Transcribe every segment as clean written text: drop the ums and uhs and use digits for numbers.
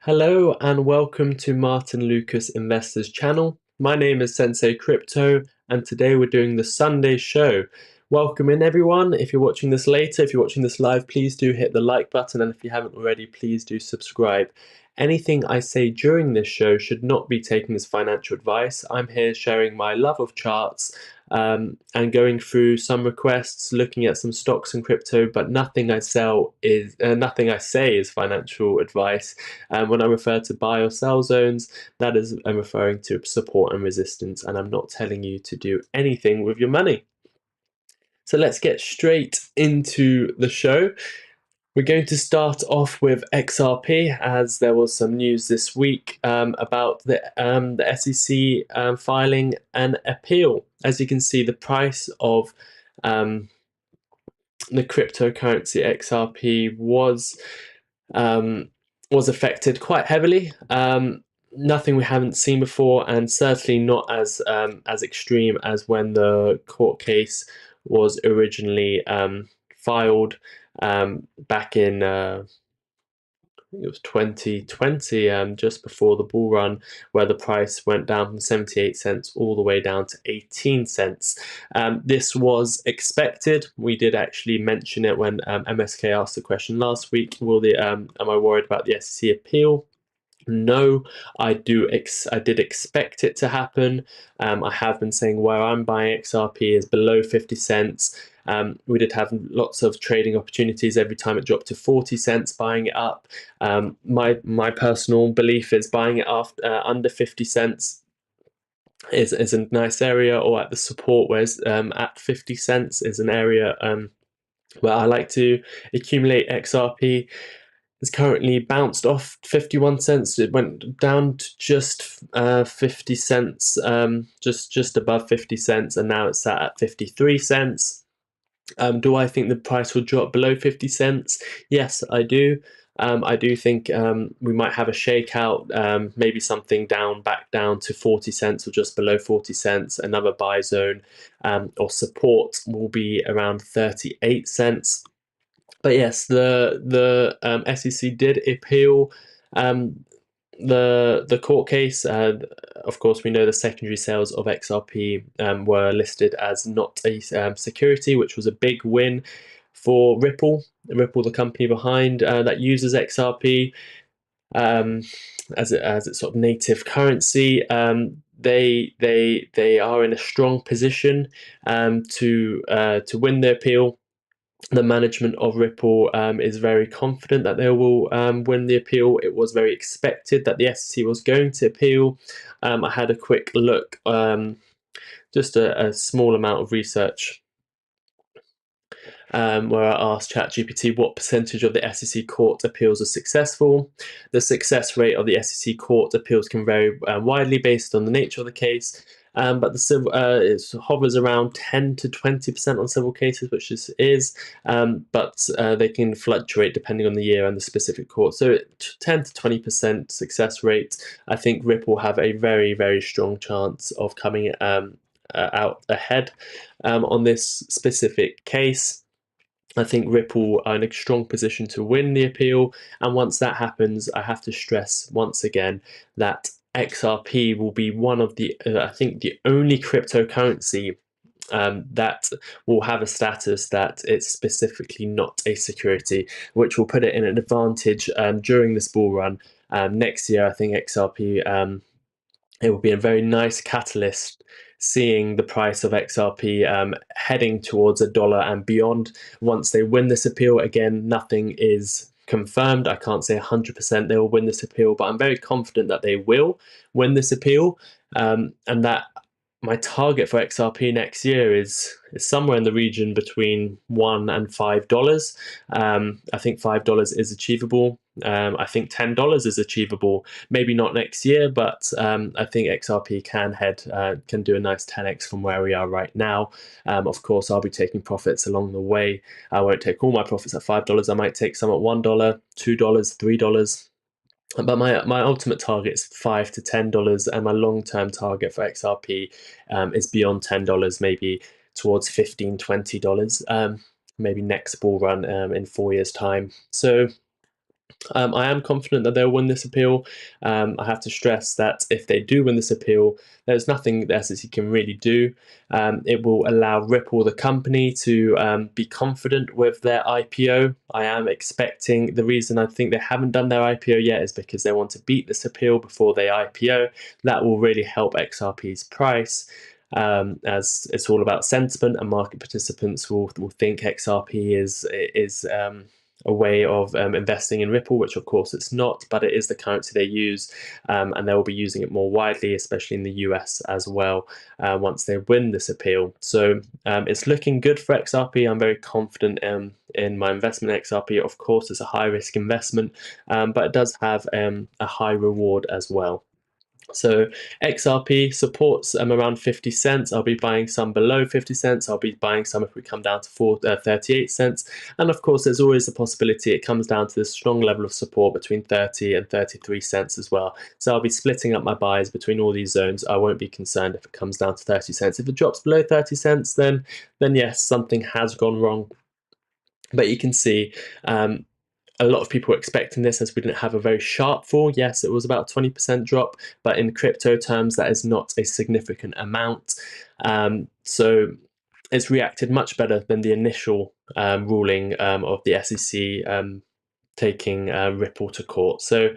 Hello and welcome to Martyn Lucas Investors channel. My name is Sensei Crypto and today we're doing the Sunday show. Welcome in everyone. If you're watching this later, if you're watching this live, please do hit the like button, and if you haven't already, please do subscribe. Anything I say during this show should not be taken as financial advice. I'm here sharing my love of charts and going through some requests, looking at some stocks and crypto, but nothing I say is financial advice. When I refer to buy or sell zones, that is I'm referring to support and resistance, and I'm not telling you to do anything with your money. So let's get straight into the show. We're going to start off with XRP, as there was some news this week about the SEC filing an appeal. As you can see, the price of the cryptocurrency XRP was affected quite heavily. Nothing we haven't seen before, and certainly not as extreme as when the court case was originally filed back in I think it was 2020, just before the bull run, where the price went down from 78 cents all the way down to 18 cents. This was expected. We did actually mention it when MSK asked the question last week. Am I worried about the SEC appeal? No, I did expect it to happen. I have been saying where I'm buying XRP is below 50 cents. We did have lots of trading opportunities every time it dropped to 40 cents, buying it up. My personal belief is buying it after under 50 cents is a nice area, or at the support, whereas at 50 cents is an area where I like to accumulate XRP. It's currently bounced off 51 cents. It went down to just 50 cents, just above 50 cents, and now it's sat at 53 cents. Do I think the price will drop below 50 cents? Yes, I do. I do think we might have a shakeout, maybe something back down to 40 cents or just below 40 cents. Another buy zone or support will be around 38 cents. But yes, the SEC did appeal the court case. Of course, we know the secondary sales of XRP were listed as not a security, which was a big win for Ripple. Ripple, the company behind that uses XRP as its sort of native currency. They are in a strong position to win the appeal. The management of Ripple is very confident that they will win the appeal. It was very expected that the SEC was going to appeal. I had a quick look, just a small amount of research, where I asked ChatGPT what percentage of the SEC court appeals are successful. The success rate of the SEC court appeals can vary widely based on the nature of the case. But it hovers around 10 to 20% on civil cases, which but they can fluctuate depending on the year and the specific court. So 10 to 20% success rate. I think Ripple have a very, very strong chance of coming out ahead on this specific case. I think Ripple are in a strong position to win the appeal, and once that happens, I have to stress once again that XRP will be one of I think the only cryptocurrency that will have a status that it's specifically not a security, which will put it in an advantage during this bull run. Next year, I think XRP, it will be a very nice catalyst, seeing the price of XRP heading towards $1 and beyond. Once they win this appeal, again, nothing is confirmed. I can't say 100% they will win this appeal, but I'm very confident that they will win this appeal, and that my target for XRP next year is somewhere in the region between $1 and $5. I think $5 is achievable. I think $10 is achievable. Maybe not next year, but I think XRP can do a nice 10x from where we are right now. Of course, I'll be taking profits along the way. I won't take all my profits at $5. I might take some at $1, $2, $3. But my ultimate target is $5 to $10, and my long-term target for XRP is beyond $10, maybe towards $15, $20, maybe next bull run in 4 years' time. So I am confident that they'll win this appeal. I have to stress that if they do win this appeal, there's nothing the SEC can really do. It will allow Ripple, the company, to be confident with their IPO. I am expecting, the reason I think they haven't done their IPO yet is because they want to beat this appeal before they IPO. That will really help XRP's price. As it's all about sentiment, and market participants will think XRP is a way of investing in Ripple, which of course it's not, but it is the currency they use, and they will be using it more widely, especially in the US as well, once they win this appeal. So it's looking good for XRP. I'm very confident in my investment in XRP. Of course, it's a high risk investment, but it does have a high reward as well. So XRP supports around 50 cents. I'll be buying some below 50 cents. I'll be buying some if we come down to 38 cents. And of course, there's always the possibility it comes down to this strong level of support between 30 and 33 cents as well. So I'll be splitting up my buys between all these zones. I won't be concerned if it comes down to 30 cents. If it drops below 30 cents, then yes, something has gone wrong. But you can see a lot of people were expecting this, as we didn't have a very sharp fall. Yes, it was about a 20% drop, but in crypto terms, that is not a significant amount. So it's reacted much better than the initial ruling of the SEC taking Ripple to court. So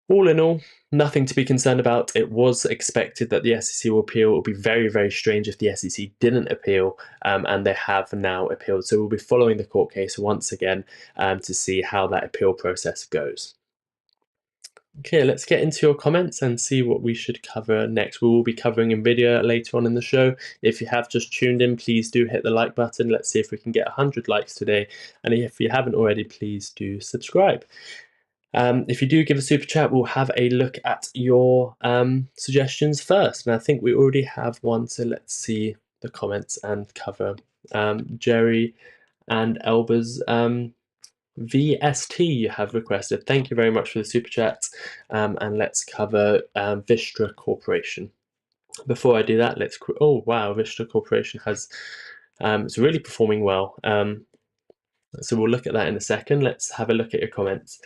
all in all, nothing to be concerned about. It was expected that the SEC will appeal. It would be very, very strange if the SEC didn't appeal, and they have now appealed. So we'll be following the court case once again to see how that appeal process goes. Okay, let's get into your comments and see what we should cover next. We will be covering NVIDIA later on in the show. If you have just tuned in, please do hit the like button. Let's see if we can get 100 likes today. And if you haven't already, please do subscribe. If you do give a super chat, we'll have a look at your suggestions first. And I think we already have one, so let's see the comments and cover. Jerry and Elba's VST you have requested. Thank you very much for the super chat. And let's cover Vistra Corporation. Before I do that, oh wow, Vistra Corporation it's really performing well. So we'll look at that in a second. Let's have a look at your comments.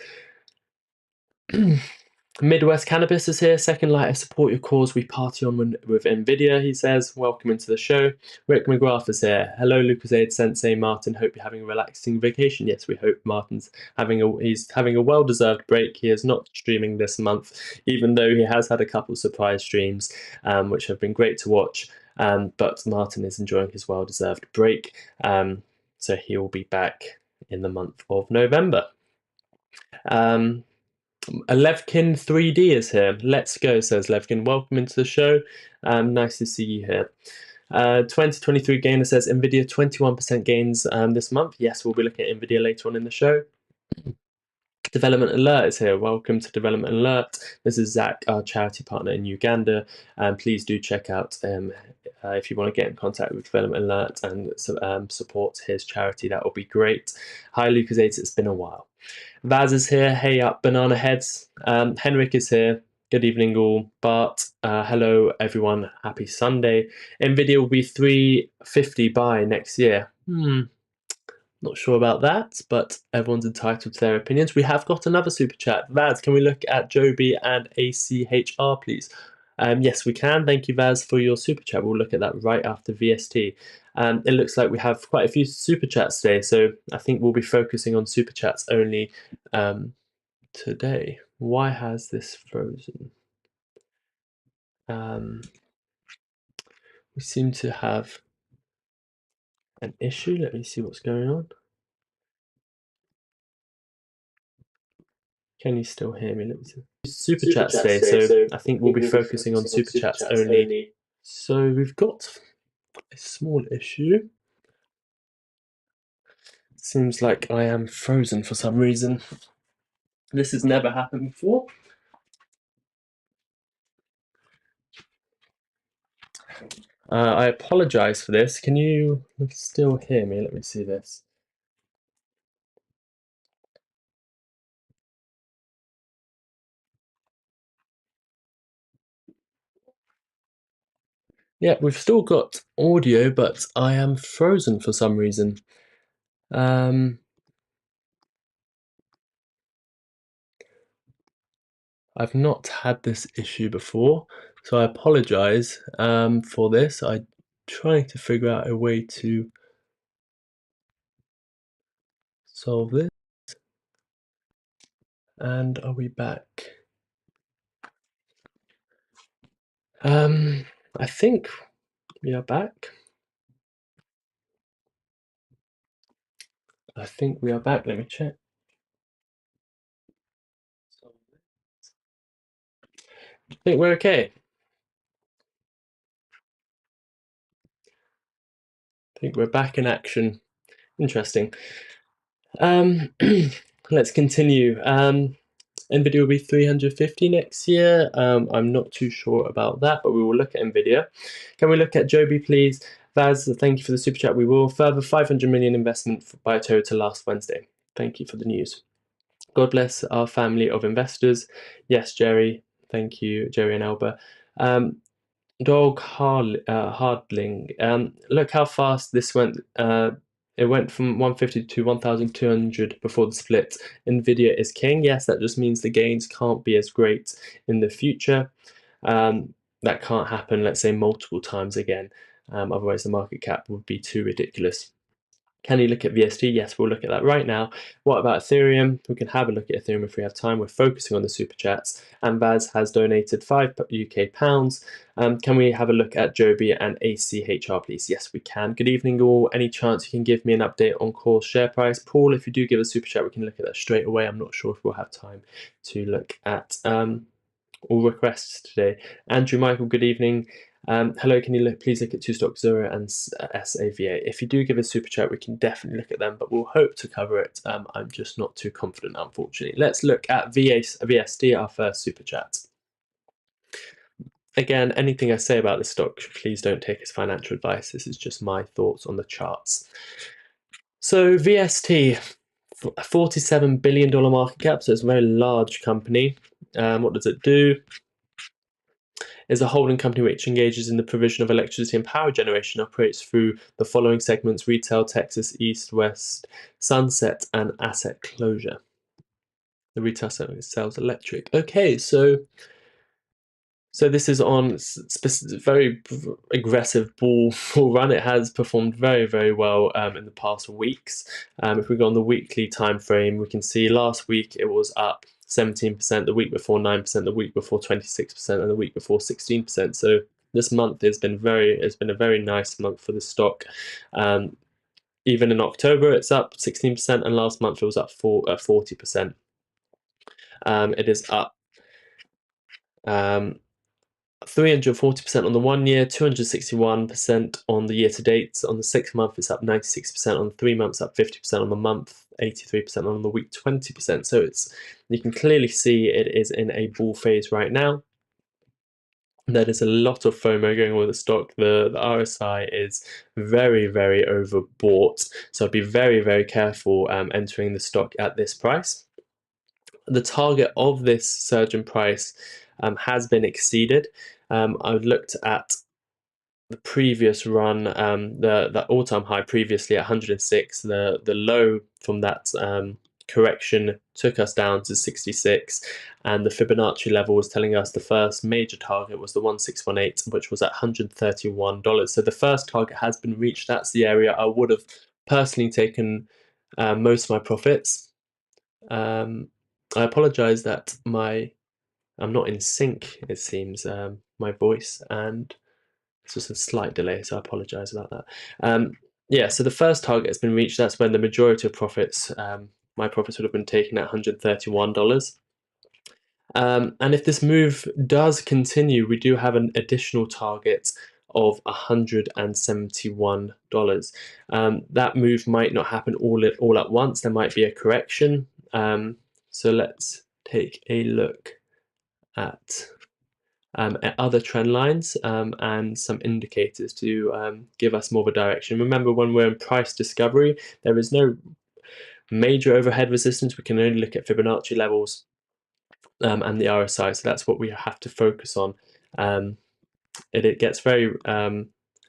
Midwest Cannabis is here. Second light, I support your cause. We party on with NVIDIA, he says. Welcome into the show. Rick McGrath is here. Hello, Lucasade, Sensei, Martyn. Hope you're having a relaxing vacation. Yes, we hope Martyn's having a well-deserved break. He is not streaming this month, even though he has had a couple of surprise streams, which have been great to watch. But Martyn is enjoying his well-deserved break. So he will be back in the month of November. Levkin 3D is here. Let's go, says Levkin. Welcome into the show. Nice to see you here. 2023 Gainer says NVIDIA 21% gains this month. Yes, we'll be looking at NVIDIA later on in the show. Development Alert is here. Welcome to Development Alert. This is Zach, our charity partner in Uganda. Please do check out if you want to get in contact with Development Alert and support his charity. That will be great. Hi, Lucas 8. It's been a while. Vaz is here. Hey up, Banana Heads. Henrik is here. Good evening, all. Bart, hello, everyone. Happy Sunday. NVIDIA will be 350 by next year. Not sure about that, but everyone's entitled to their opinions. We have got another super chat. Vaz, can we look at Joby and ACHR, please? Yes, we can. Thank you, Vaz, for your super chat. We'll look at that right after VST. It looks like we have quite a few super chats today, so I think we'll be focusing on super chats only today. Why has this frozen? We seem to have an issue. Let me see what's going on. Can you still hear me? Let me see. Super chats today, so I think we'll be focusing on super chats only. So we've got a small issue. Seems like I am frozen for some reason. This has never happened before. I apologize for this. Can you still hear me? Let me see this. Yeah, we've still got audio, but I am frozen for some reason. I've not had this issue before, so I apologize for this. I'm trying to figure out a way to solve this. And are we back? I think we are back. I think we are back. Let me check. I think we're okay. I think we're back in action. Interesting. Let's continue. NVIDIA will be 350 next year. I'm not too sure about that, but we will look at NVIDIA. Can we look at Joby, please? Vaz, thank you for the super chat. We will further 500 million investment by Toyota last Wednesday. Thank you for the news. God bless our family of investors. Yes, Jerry. Thank you, Jerry and Alba. Dog Hardling. Look how fast this went. It went from 150 to 1,200 before the split. NVIDIA is king. Yes, that just means the gains can't be as great in the future. That can't happen, let's say, multiple times again. Otherwise, the market cap would be too ridiculous. Can you look at VST? Yes, we'll look at that right now. What about Ethereum? We can have a look at Ethereum if we have time. We're focusing on the super chats. And Vaz has donated £5 UK. Can we have a look at Joby and ACHR, please? Yes, we can. Good evening, all. Any chance you can give me an update on Core's share price? Paul, if you do give a super chat, we can look at that straight away. I'm not sure if we'll have time to look at all requests today. Andrew Michael, good evening. Hello, can you please look at two stocks, Zero and SAVA? If you do give a super chat, we can definitely look at them, but we'll hope to cover it. I'm just not too confident, unfortunately. Let's look at VST, our first super chat. Again, anything I say about this stock, please don't take as financial advice. This is just my thoughts on the charts. So VST, $47 billion market cap, so it's a very large company. What does it do? Is a holding company which engages in the provision of electricity and power generation, operates through the following segments: retail, Texas, East, West, Sunset, and asset closure. The retail segment sells electric. Okay, so this is on very aggressive bull run. It has performed very, very well in the past weeks. If we go on the weekly time frame, we can see last week it was up 17%, the week before 9%, the week before 26%, and the week before 16%. So this month has been a very nice month for the stock. Even in October, it's up 16%, and last month it was up 40%. It is up 340% on the 1 year, 261% on the year to date. On the 6 month, it's up 96%. On the 3 months, up 50%. On the month, 83%. On the week, 20%. So you can clearly see it is in a bull phase right now. There is a lot of FOMO going on with the stock. The RSI is very, very overbought. So I'd be very, very careful entering the stock at this price. The target of this surge in price has been exceeded. I've looked at the previous run, the all-time high previously at 106. The low from that correction took us down to 66, and the Fibonacci level was telling us the first major target was the 1618, which was at $131. So the first target has been reached. That's the area I would have personally taken most of my profits. I apologize that I'm not in sync, it seems, my voice, and it's just a slight delay, so I apologize about that. Yeah, so the first target has been reached. That's when the majority of profits, my profits would have been taken at $131. And if this move does continue, we do have an additional target of $171. That move might not happen all at once. There might be a correction. So let's take a look at other trend lines and some indicators to give us more of a direction. Remember, when we're in price discovery, there is no major overhead resistance. We can only look at Fibonacci levels and the RSI, so that's what we have to focus on. It gets very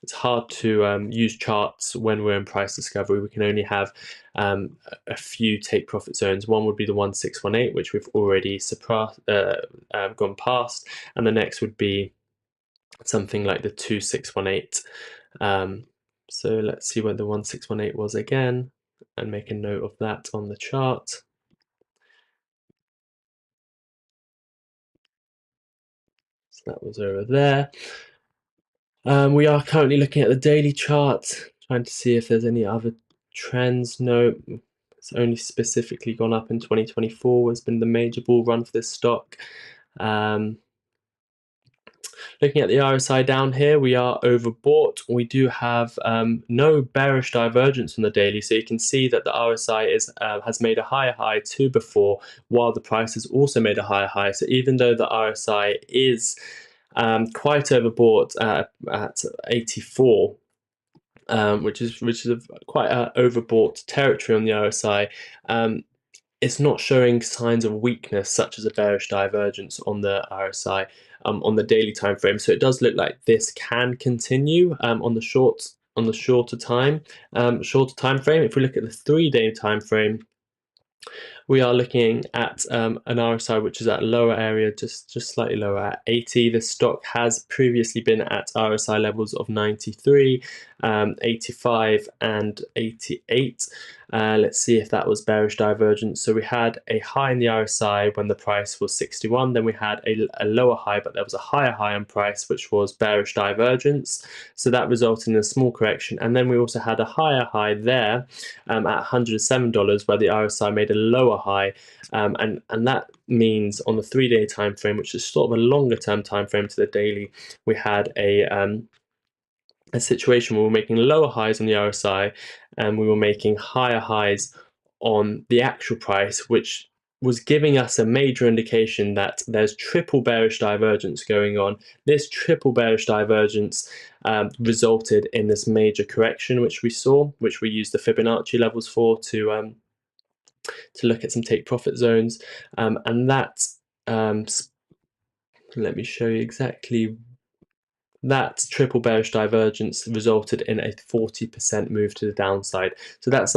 it's hard to use charts when we're in price discovery. We can only have a few take profit zones. One would be the 1618, which we've already gone past, and the next would be something like the 2618. So let's see where the 1618 was again, and make a note of that on the chart. So that was over there. We are currently looking at the daily chart, trying to see if there's any other trends. No, it's only specifically gone up in 2024, has been the major bull run for this stock. Looking at the RSI down here, we are overbought. We do have no bearish divergence on the daily, so you can see that the RSI has made a higher high to before, while the price has also made a higher high. So even though the RSI is quite overbought at 84, which is quite overbought territory on the RSI. It's not showing signs of weakness such as a bearish divergence on the RSI on the daily time frame. So it does look like this can continue on the shorter time frame. If we look at the 3-day time frame, we are looking at an RSI which is at a lower area, just slightly lower at 80. The stock has previously been at RSI levels of 93, 85 and 88. Let's see if that was bearish divergence. So we had a high in the RSI when the price was 61, then we had a lower high, but there was a higher high on price, which was bearish divergence. So that resulted in a small correction. And then we also had a higher high there at $107, where the RSI made a lower high. And that means on the 3-day time frame, which is sort of a longer term time frame to the daily, we had a situation where we're making lower highs on the RSI and we were making higher highs on the actual price, which was giving us a major indication that there's triple bearish divergence going on. This triple bearish divergence resulted in this major correction, which we saw, which we used the Fibonacci levels for to look at some take profit zones, and that let me show you exactly. That triple bearish divergence resulted in a 40% move to the downside. So that's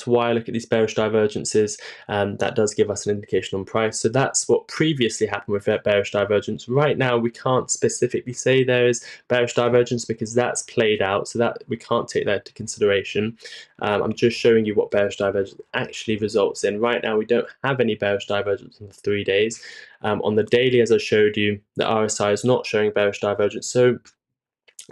why I look at these bearish divergences. That does give us an indication on price. So that's what previously happened with bearish divergence. Right now, we can't specifically say there is bearish divergence because that's played out. So that we can't take that into consideration. I'm just showing you what bearish divergence actually results in. Right now, we don't have any bearish divergence in the 3 days. On the daily, as I showed you, the RSI is not showing bearish divergence. So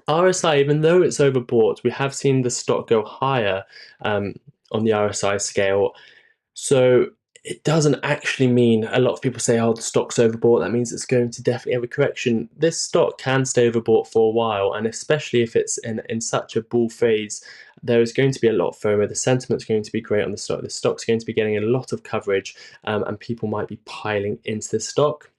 RSI, even though it's overbought, we have seen the stock go higher on the RSI scale. So it doesn't actually mean, a lot of people say, oh, the stock's overbought, that means it's going to definitely have a correction. This stock can stay overbought for a while, and especially if it's in such a bull phase, there is going to be a lot of FOMO. The sentiment's going to be great on the stock. The stock's going to be getting a lot of coverage, and people might be piling into the stock.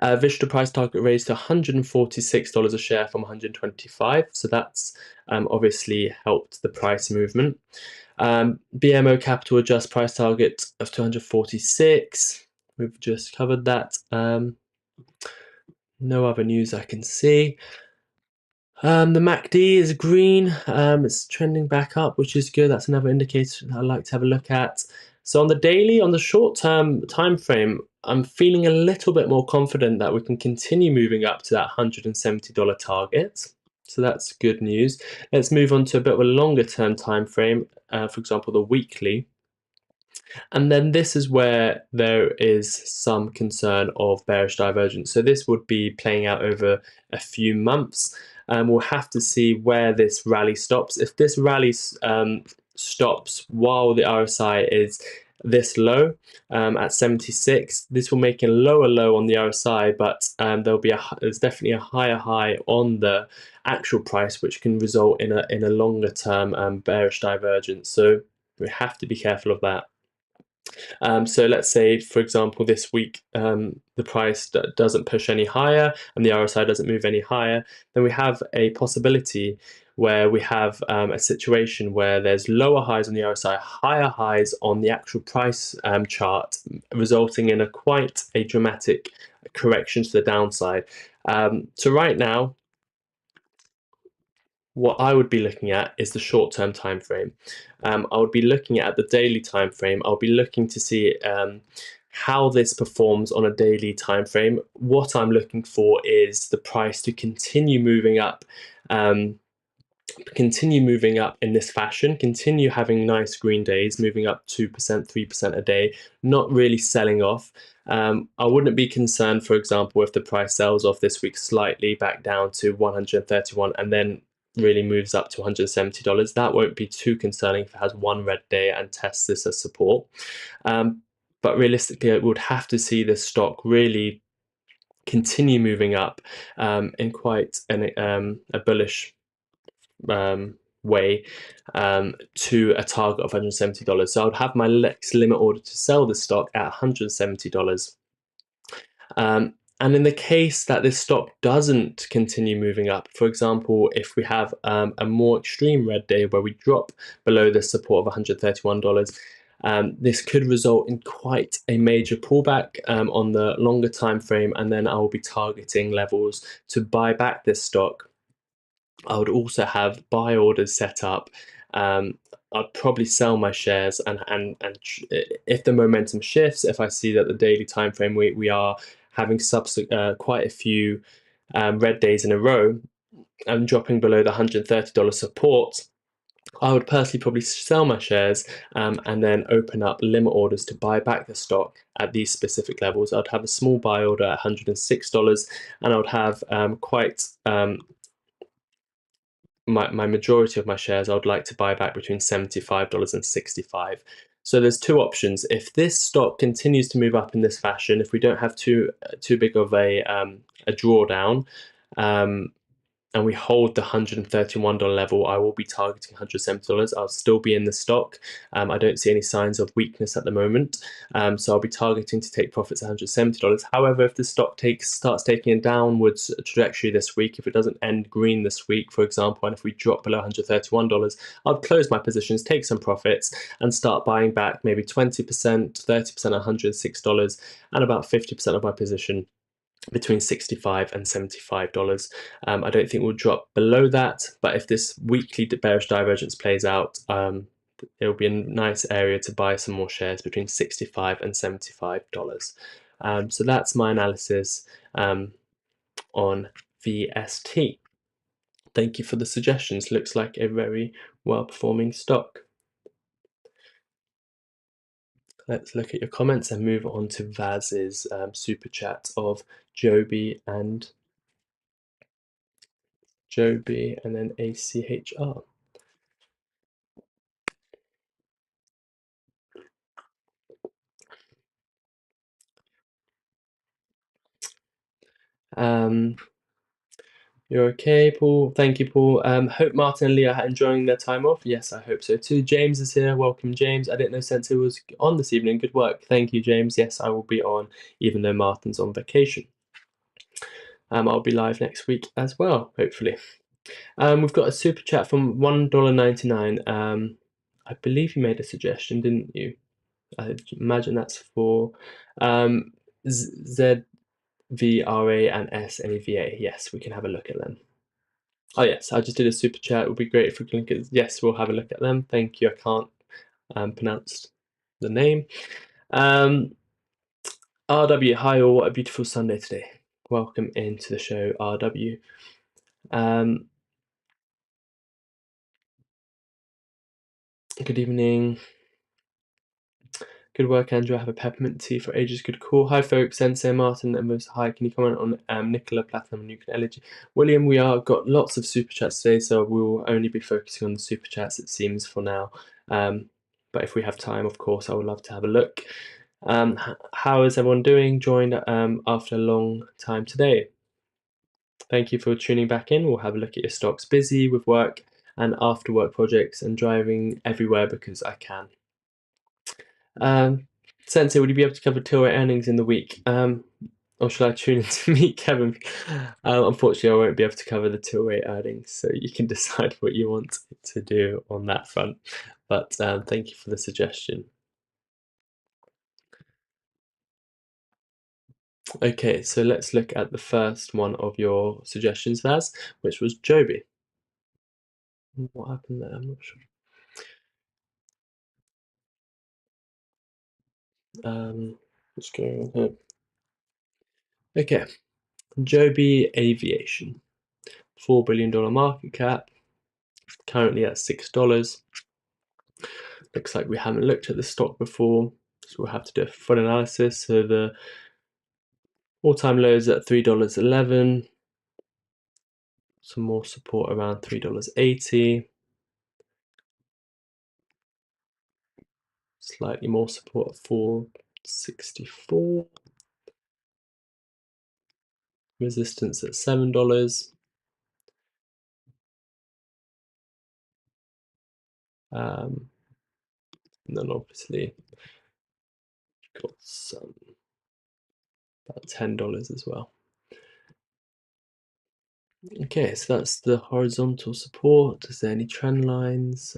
Visual price target raised to $146 a share from 125, so that's obviously helped the price movement. BMO Capital adjust price target of 246. We've just covered that. No other news I can see. The MACD is green. It's trending back up, which is good. That's another indicator that I like to have a look at. So on the daily, on the short-term time frame, I'm feeling a little bit more confident that we can continue moving up to that $170 target. So that's good news. Let's move on to a bit of a longer-term time frame, for example, the weekly. And then this is where there is some concern of bearish divergence. So this would be playing out over a few months. We'll have to see where this rally stops. If this rally stops while the RSI is this low at 76, this will make a lower low on the RSI, but there's definitely a higher high on the actual price, which can result in a longer term bearish divergence. So we have to be careful of that. So let's say, for example, this week the price doesn't push any higher and the RSI doesn't move any higher, then we have a possibility where we have a situation where there's lower highs on the RSI, higher highs on the actual price chart, resulting in quite a dramatic correction to the downside. So right now, what I would be looking at is the short-term time frame. I would be looking at the daily time frame. I'll be looking to see how this performs on a daily time frame. What I'm looking for is the price to continue moving up. Continue moving up in this fashion, continue having nice green days, moving up 2%, 3% a day, not really selling off. I wouldn't be concerned, for example, if the price sells off this week slightly back down to 131 and then really moves up to $170. That won't be too concerning if it has one red day and tests this as support. But realistically, I would have to see this stock really continue moving up in quite a bullish way to a target of $170. So I would have my next limit order to sell this stock at $170. And in the case that this stock doesn't continue moving up, for example, if we have a more extreme red day where we drop below the support of $131, this could result in quite a major pullback on the longer time frame, and then I will be targeting levels to buy back this stock. I would also have buy orders set up. I'd probably sell my shares, and if the momentum shifts, if I see that the daily time frame we are having quite a few red days in a row and dropping below the $130 support, I would personally probably sell my shares and then open up limit orders to buy back the stock at these specific levels. I'd have a small buy order at $106, and I would have my majority of my shares I would like to buy back between $75 and $65. So there's two options. If this stock continues to move up in this fashion, if we don't have too big of a drawdown, and we hold the $131 level, I will be targeting $170. I'll still be in the stock. I don't see any signs of weakness at the moment. So I'll be targeting to take profits at $170. However, if the stock starts taking a downwards trajectory this week, if it doesn't end green this week, for example, and if we drop below $131, I'll close my positions, take some profits, and start buying back maybe 20%, 30% at $106, and about 50% of my position between $65 and $75. I don't think we'll drop below that, but if this weekly bearish divergence plays out, it will be a nice area to buy some more shares between $65 and $75. So that's my analysis on VST. Thank you for the suggestions. Looks like a very well-performing stock. Let's look at your comments and move on to Vaz's super chat of Joby and then ACHR. You're okay, Paul. Thank you, Paul. Hope Martyn and Leah are enjoying their time off. Yes, I hope so too. James is here. Welcome, James. I didn't know Sensei was on this evening. Good work. Thank you, James. Yes, I will be on, even though Martyn's on vacation. I'll be live next week as well, hopefully. We've got a super chat from $1.99. I believe you made a suggestion, didn't you? I imagine that's for ZVRA and SNVA. Yes, we can have a look at them. Oh yes, I just did a super chat. It would be great if we can look at. Yes, we'll have a look at them. Thank you. I can't pronounce the name. RW, hi all. What a beautiful Sunday today. Welcome into the show, RW. Good evening. Good work, Andrew. I have a peppermint tea for ages. Good call. Hi, folks. Sensei, Martyn, and most hi. Can you comment on Nicola, Platinum, and Nuclear Energy? William, we are got lots of super chats today, so we'll only be focusing on the super chats, it seems, for now. But if we have time, of course, I would love to have a look. How is everyone doing? Joined after a long time today. Thank you for tuning back in. We'll have a look at your stocks. Busy with work and after work projects and driving everywhere because I can. Sensei, would you be able to cover Tilray earnings in the week? Or should I tune in to meet Kevin? Unfortunately, I won't be able to cover the Tilray earnings, so you can decide what you want to do on that front. But thank you for the suggestion. Okay, so let's look at the first one of your suggestions, Vaz, which was Joby. What happened there? I'm not sure. What's going on here? Okay, Joby Aviation, $4 billion market cap, currently at $6. Looks like we haven't looked at the stock before, so we'll have to do a full analysis. So the all-time low is at $3.11. Some more support around $3.80. Slightly more support at $4.64. Resistance at $7. And then obviously got some about $10 as well. Okay, so that's the horizontal support. Is there any trend lines?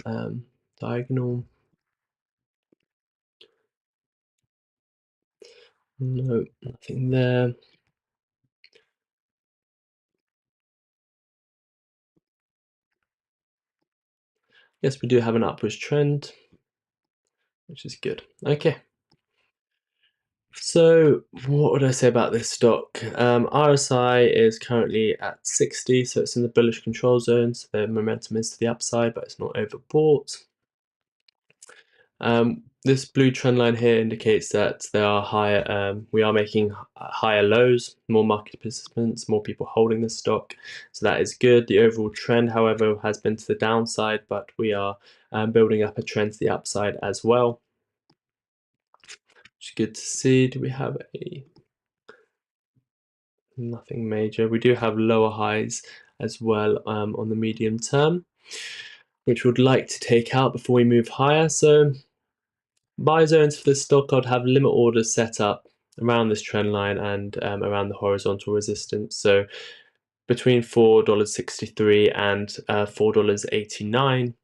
Diagonal? No, nothing there. Yes, we do have an upwards trend, which is good. Okay. So what would I say about this stock? RSI is currently at 60, so it's in the bullish control zone. So the momentum is to the upside, but it's not overbought. This blue trend line here indicates that there are higher. We are making higher lows, more market participants, more people holding the stock, so that is good. The overall trend, however, has been to the downside, but we are building up a trend to the upside as well, which is good to see. Do we have a nothing major? We do have lower highs as well on the medium term, which we'd like to take out before we move higher. So buy zones for this stock, I'd have limit orders set up around this trend line and around the horizontal resistance. So between $4.63 and $4.89,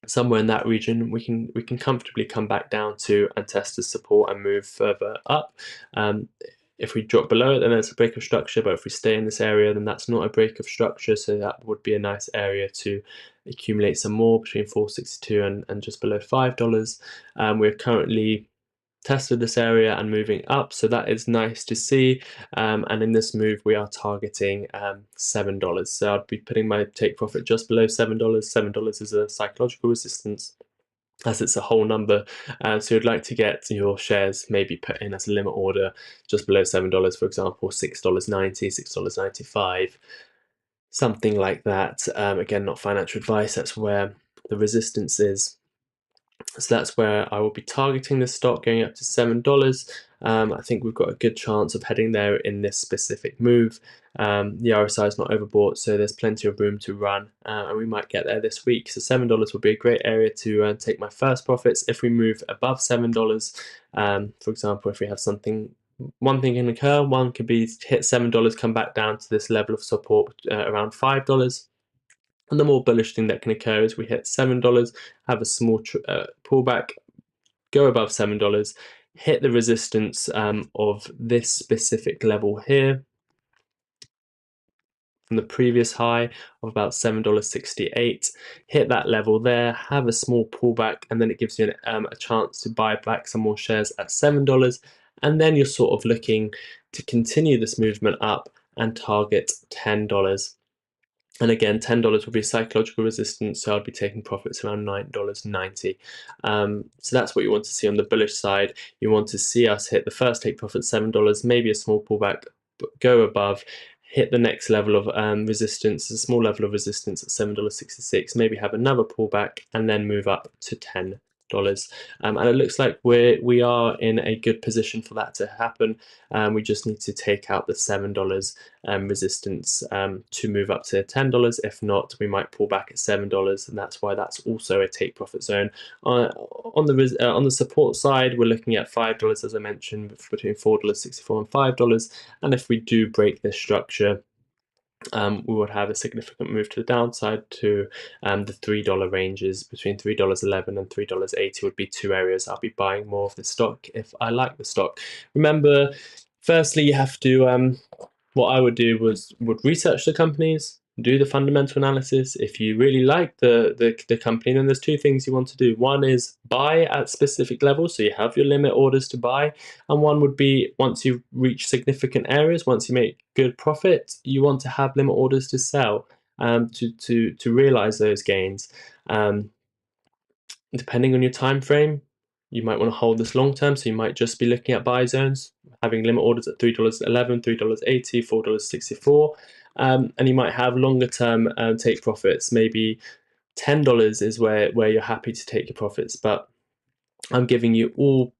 somewhere in that region, we can comfortably come back down to and test the support and move further up. If we drop below it, then it's a break of structure, but if we stay in this area, then that's not a break of structure, so that would be a nice area to accumulate some more between $4.62 and just below $5. We're currently tested this area and moving up, so that is nice to see. And in this move, we are targeting $7. So I'd be putting my take profit just below $7. $7 is a psychological resistance, as it's a whole number. So you'd like to get your shares maybe put in as a limit order just below $7, for example, $6.90, $6.95, something like that. Again, not financial advice, that's where the resistance is. So that's where I will be targeting this stock, going up to $7. I think we've got a good chance of heading there in this specific move. The RSI is not overbought, so there's plenty of room to run, and we might get there this week. So $7 will be a great area to take my first profits. If we move above $7, for example, if we have something, one thing can occur. One could be hit $7, come back down to this level of support around $5. And the more bullish thing that can occur is we hit $7, have a small pullback, go above $7, hit the resistance of this specific level here from the previous high of about $7.68, hit that level there, have a small pullback, and then it gives you a chance to buy back some more shares at $7, and then you're sort of looking to continue this movement up and target $10. And again, $10 will be psychological resistance, so I'd be taking profits around $9.90. So that's what you want to see on the bullish side. You want to see us hit the first take profit $7, maybe a small pullback, but go above, hit the next level of resistance, a small level of resistance at $7.66, maybe have another pullback, and then move up to $10. And it looks like we are in a good position for that to happen. We just need to take out the $7 resistance to move up to $10. If not, we might pull back at $7, and that's why that's also a take profit zone. On the support side, we're looking at $5, as I mentioned, between $4.64 and $5. And if we do break this structure, we would have a significant move to the downside to the $3 ranges. Between $3.11 and $3.80 would be two areas I'll be buying more of the stock if I like the stock. Remember, firstly, you have to, what I would do would research the companies. do the fundamental analysis. If you really like the company, then there's two things you want to do. One is buy at specific levels, so you have your limit orders to buy, and one would be once you reach significant areas, once you make good profit, you want to have limit orders to sell, to realize those gains. Um, Depending on your time frame, you might want to hold this long term, so you might just be looking at buy zones, having limit orders at $3.11, $3.80, $4.64, and you might have longer term take profits. Maybe $10 is where you're happy to take your profits, but I'm giving you all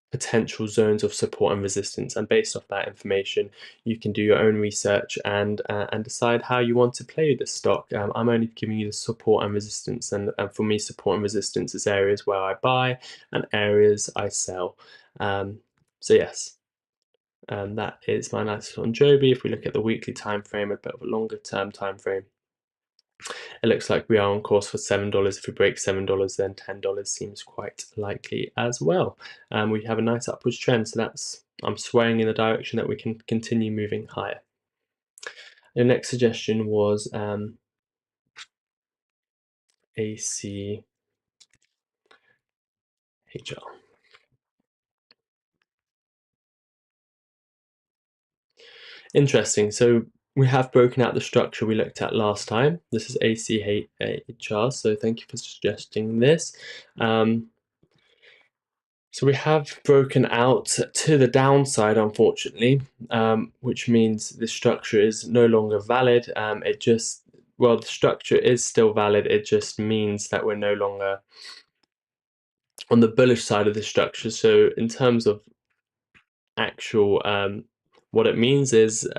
potential zones of support and resistance, and based off that information you can do your own research and decide how you want to play this stock. I'm only giving you the support and resistance, and for me support and resistance is areas where I buy and areas I sell. So yes, that is my analysis on Joby. If we look at the weekly time frame, a bit of a longer term time frame, it looks like we are on course for $7. If we break $7, then $10 seems quite likely as well. We have a nice upwards trend, so I'm swaying in the direction that we can continue moving higher. The next suggestion was ACHR. Interesting. So we have broken out the structure we looked at last time. This is ACHR, so thank you for suggesting this. So we have broken out to the downside, unfortunately, which means the structure is no longer valid. The structure is still valid. It just means that we're no longer on the bullish side of the structure. So in terms of actual, what it means is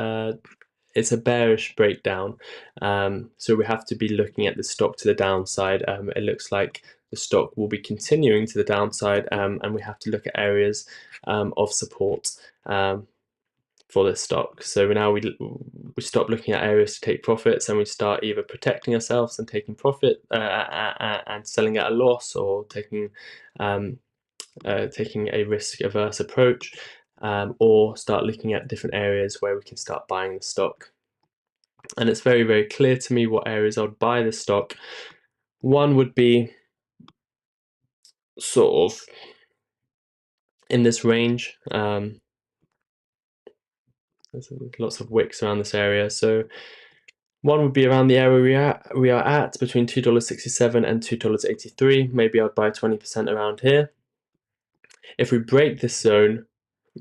it's a bearish breakdown. So we have to be looking at the stock to the downside. It looks like the stock will be continuing to the downside, and we have to look at areas of support for this stock. So now we stop looking at areas to take profits, and we start either protecting ourselves and taking profit and selling at a loss, or taking a risk-averse approach, or start looking at different areas where we can start buying the stock. And it's very, very clear to me what areas I would buy this stock. One would be sort of in this range. There's lots of wicks around this area. So one would be around the area we are at between $2.67 and $2.83. Maybe I'd buy 20% around here. If we break this zone,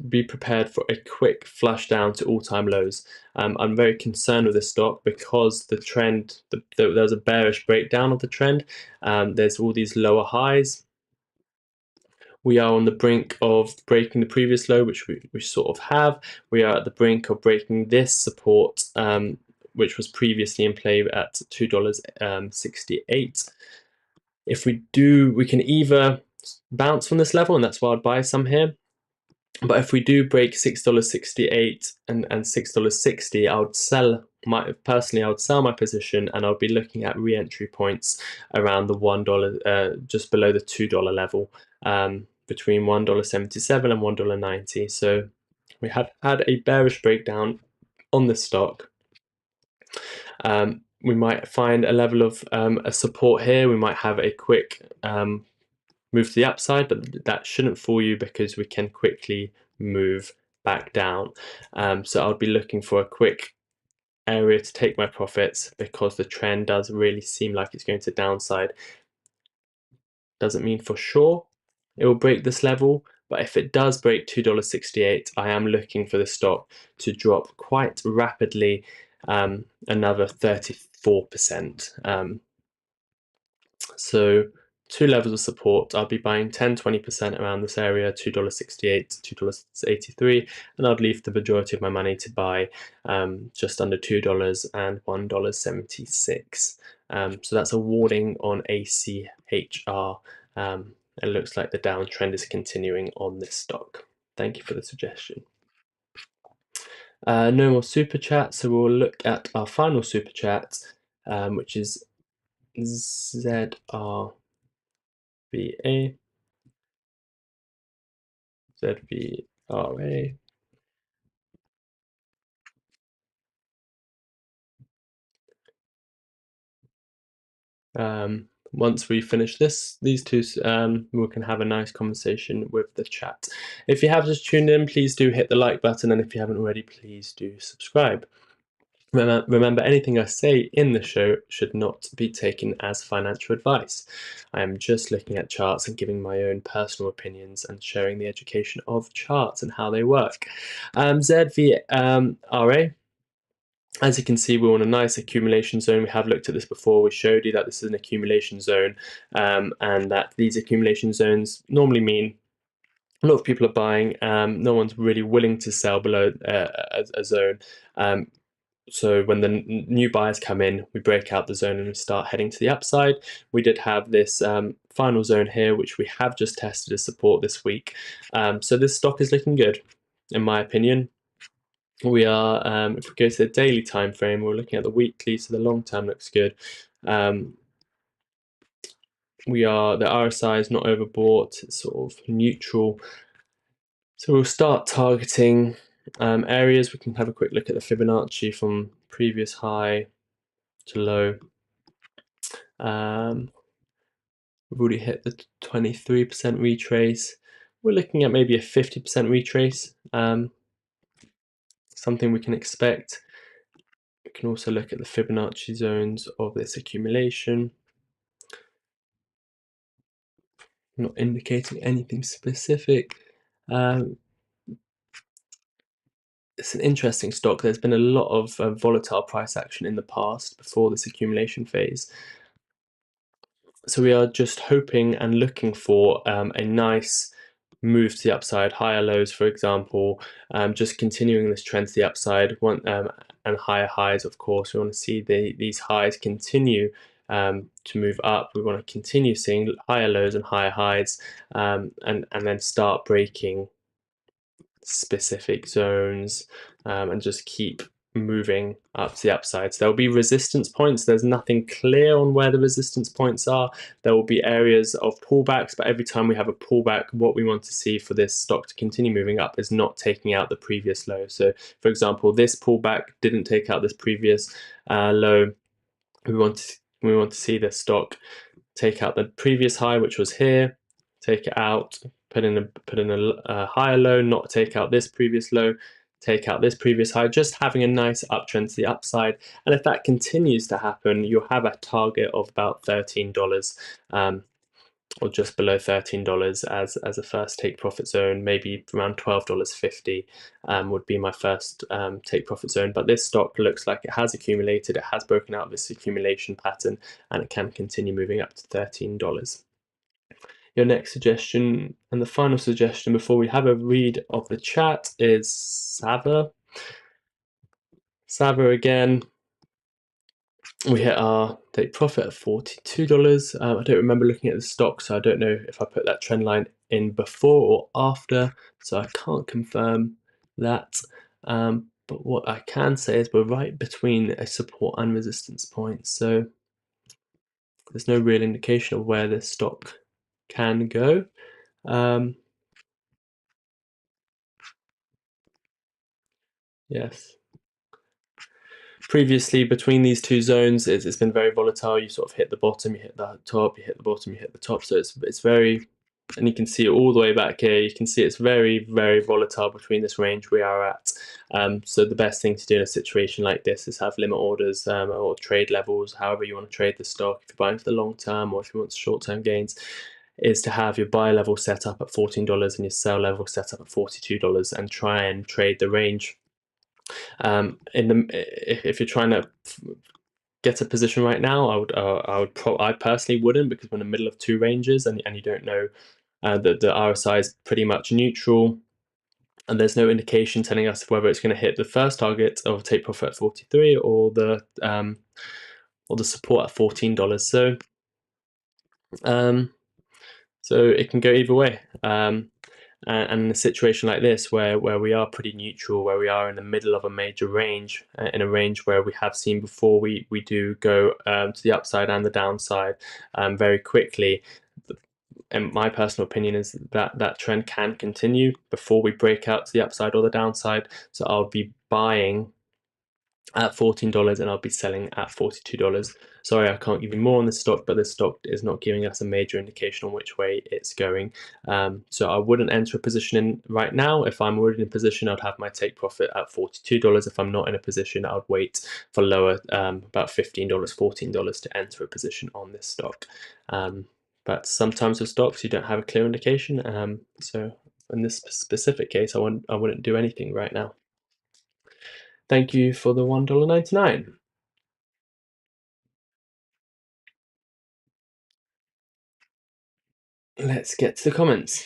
be prepared for a quick flush down to all-time lows. I'm very concerned with this stock because the trend, there's a bearish breakdown of the trend. There's all these lower highs. We are on the brink of breaking the previous low, which we sort of have. We are at the brink of breaking this support, which was previously in play at $2.68. If we do, we can either bounce from this level, and that's why I'd buy some here. But if we do break $6.68 and $6.60, I would sell I would sell my position, and I'll be looking at re-entry points around the $1, just below the $2 level, between $1.77 and $1.90. So we have had a bearish breakdown on this stock. We might find a level of a support here. We might have a quick move to the upside, but that shouldn't fool you because we can quickly move back down. So I'll be looking for a quick area to take my profits because the trend does really seem like it's going to downside. Doesn't mean for sure it will break this level, but if it does break $2.68, I am looking for the stock to drop quite rapidly, another 34%. So two levels of support. I'll be buying 10-20% around this area, $2.68 to $2.83, and I'd leave the majority of my money to buy just under $2 and $1.76. So that's a warning on ACHR. It looks like the downtrend is continuing on this stock. Thank you for the suggestion. No more super chat, so we'll look at our final super chat, which is ZRVA. ZVRA. once we finish these two, we can have a nice conversation with the chat. If you have just tuned in, please do hit the like button, and if you haven't already, please do subscribe. Remember, anything I say in the show should not be taken as financial advice. I am just looking at charts and giving my own personal opinions and sharing the education of charts and how they work. ZVRA, as you can see, we're on a nice accumulation zone. We have looked at this before. We showed you that this is an accumulation zone, and that these accumulation zones normally mean a lot of people are buying. No one's really willing to sell below a zone. So when the new buyers come in, we break out the zone and we start heading to the upside. We did have this final zone here, which we have just tested as support this week. So this stock is looking good, in my opinion. We are, if we go to the daily time frame, we're looking at the weekly, so the long term looks good. The RSI is not overbought, it's sort of neutral. So we'll start targeting areas. We can have a quick look at the Fibonacci from previous high to low. We've already hit the 23% retrace. We're looking at maybe a 50% retrace, something we can expect. We can also look at the Fibonacci zones of this accumulation. Not indicating anything specific. It's an interesting stock. There's been a lot of volatile price action in the past before this accumulation phase. So we are just hoping and looking for a nice move to the upside, higher lows, for example, just continuing this trend to the upside, and higher highs, of course. We want to see these highs continue to move up. We want to continue seeing higher lows and higher highs, and then start breaking specific zones, and just keep moving up to the upside. So there will be resistance points. There's nothing clear on where the resistance points are. There will be areas of pullbacks, but every time we have a pullback, what we want to see for this stock to continue moving up is not taking out the previous low. So for example, this pullback didn't take out this previous low. We want to see this stock take out the previous high, which was here, take it out, put in a higher low, not take out this previous low, take out this previous high, just having a nice uptrend to the upside. And if that continues to happen, you'll have a target of about $13, or just below $13 as a first take profit zone. Maybe around $12.50 would be my first take profit zone. But this stock looks like it has accumulated, it has broken out this accumulation pattern, and it can continue moving up to $13. Your next suggestion and the final suggestion before we have a read of the chat is Sava. Sava again. We hit our take profit at $42. I don't remember looking at the stock, so I don't know if I put that trend line in before or after, so I can't confirm that. But what I can say is we're right between a support and resistance point, so there's no real indication of where this stock can go. Yes. Previously, between these two zones, it's been very volatile. You sort of hit the bottom, you hit the top, you hit the bottom, you hit the top. So it's very, and you can see it all the way back here. You can see it's very, very volatile between this range we are at. So the best thing to do in a situation like this is have limit orders, or trade levels, however you want to trade the stock. If you're buying for the long term or if you want short-term gains, is to have your buy level set up at $14 and your sell level set up at $42, and try and trade the range. If you're trying to get a position right now, I personally wouldn't, because we're in the middle of two ranges, and you don't know that the RSI is pretty much neutral, and there's no indication telling us whether it's going to hit the first target of take profit at 43 or the support at $14. So it can go either way. And in a situation like this, where we are pretty neutral, where we are in the middle of a major range, in a range where we have seen before, we do go to the upside and the downside very quickly. And my personal opinion is that trend can continue before we break out to the upside or the downside. So I'll be buying at $14, and I'll be selling at $42. Sorry, I can't give you more on this stock, but this stock is not giving us a major indication on which way it's going. So I wouldn't enter a position in right now. If I'm already in a position, I'd have my take profit at $42. If I'm not in a position, I would wait for lower, about $15, $14 to enter a position on this stock. But sometimes with stocks, you don't have a clear indication. So in this specific case, I wouldn't do anything right now. Thank you for the $1.99. Let's get to the comments.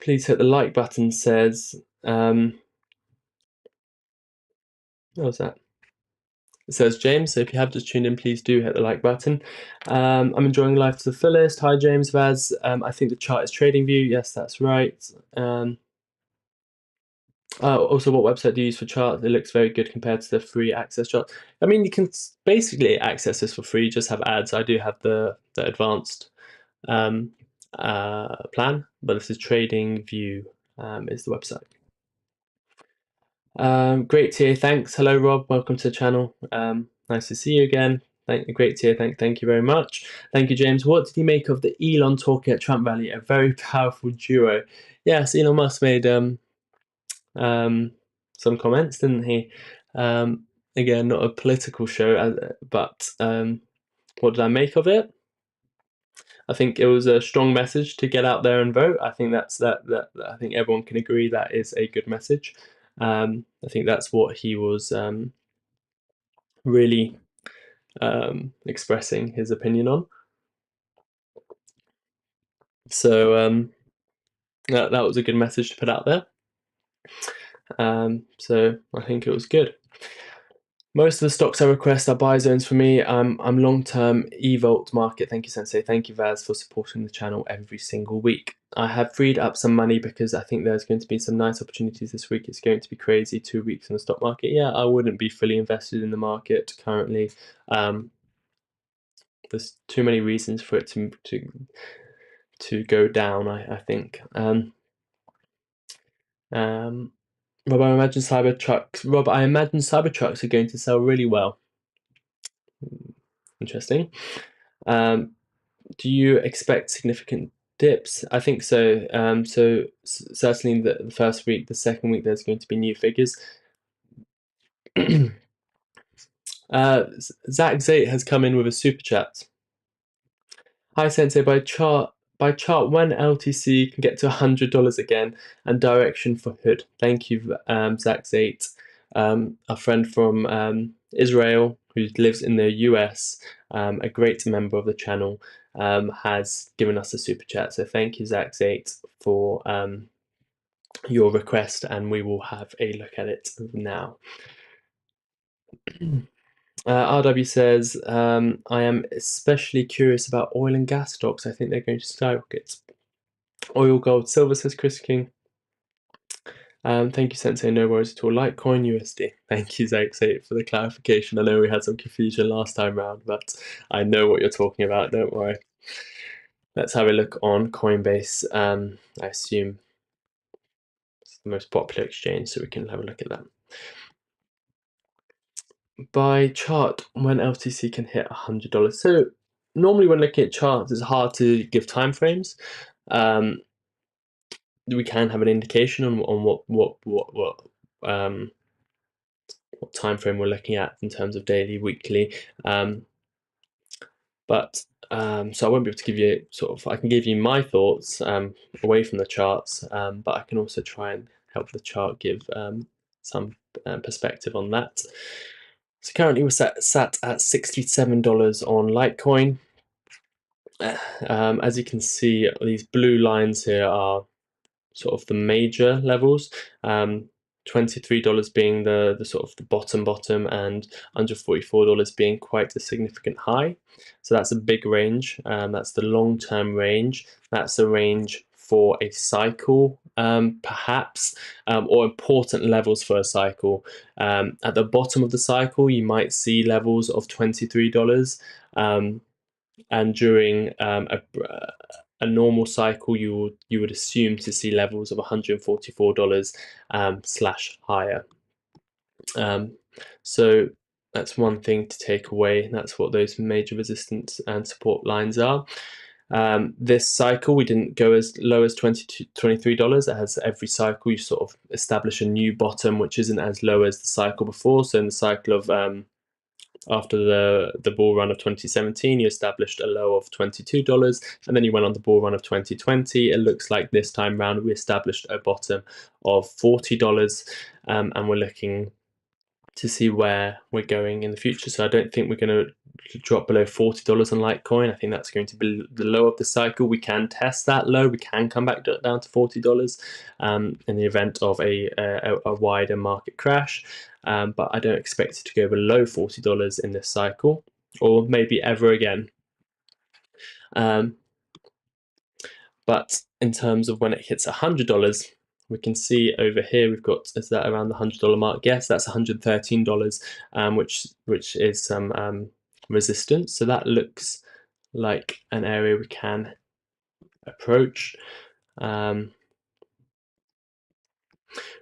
Please hit the like button, says, what was that? It says James, so if you have just tuned in, please do hit the like button. I'm enjoying life to the fullest. Hi, James Vaz. I think the chart is TradingView. Yes, that's right. Also, what website do you use for charts? It looks very good compared to the free access chart. I mean, you can basically access this for free, just have ads. I do have the advanced plan, but this is TradingView is the website. Great to hear. Thanks. Hello, Rob. Welcome to the channel. Nice to see you again. Great to hear. Thank you very much. Thank you, James. What did you make of the Elon talking at Trump rally? A very powerful duo. Yes, Elon Musk made some comments, didn't he? Again, not a political show, but what did I make of it? I think it was a strong message to get out there and vote. I think I think everyone can agree that is a good message. I think that's what he was really expressing his opinion on. So that was a good message to put out there. So I think it was good. Most of the stocks I request are buy zones for me. I'm long-term eVolt market. Thank you, Sensei. Thank you, Vaz, for supporting the channel every single week. I have freed up some money because I think there's going to be some nice opportunities this week. It's going to be crazy 2 weeks in the stock market. Yeah, I wouldn't be fully invested in the market currently. There's too many reasons for it to go down, I think. Rob, I imagine Cybertrucks are going to sell really well. Interesting. Do you expect significant dips? I think so. So certainly the first week, the second week, there's going to be new figures. Zach Zate has come in with a super chat. Hi, Sensei. By chart, when LTC can get to $100 again, and direction for Hood. Thank you, Zach Zate, a friend from Israel who lives in the US, a great member of the channel, has given us a super chat. So thank you, Zach Zate, for your request, and we will have a look at it now. RW says, I am especially curious about oil and gas stocks. I think they're going to skyrocket. Oil, gold, silver, says Chris King. Thank you, Sensei. No worries at all. Litecoin USD. Thank you, Zach, for the clarification. I know we had some confusion last time round, but I know what you're talking about. Don't worry. Let's have a look on Coinbase. I assume it's the most popular exchange, so we can have a look at that. By chart, when LTC can hit $100. So normally when looking at charts, it's hard to give time frames. We can have an indication on what time frame we're looking at in terms of daily, weekly. But so I won't be able to give you I can give you my thoughts away from the charts, but I can also try and help the chart give some perspective on that. So currently we're sat at $67 on Litecoin. As you can see, these blue lines here are sort of the major levels. $23 being the sort of the bottom, and $144 being quite a significant high. So that's a big range. That's the long-term range. That's a range for a cycle, perhaps, or important levels for a cycle. At the bottom of the cycle, you might see levels of $23, and during a a normal cycle, you would assume to see levels of $144 slash higher. So that's one thing to take away. That's what those major resistance and support lines are. This cycle, we didn't go as low as $23. As every cycle, you sort of establish a new bottom, which isn't as low as the cycle before. So in the cycle of after the bull run of 2017, you established a low of $22, and then you went on the bull run of 2020. It looks like this time round we established a bottom of $40, and we're looking to see where we're going in the future. So I don't think we're going to drop below $40 on Litecoin. I think that's going to be the low of the cycle. We can test that low. We can come back down to $40 in the event of a wider market crash. But I don't expect it to go below $40 in this cycle, or maybe ever again. But in terms of when it hits $100, we can see over here we've got, is that around the $100 mark? Yes, that's $113, which is some resistance. So that looks like an area we can approach.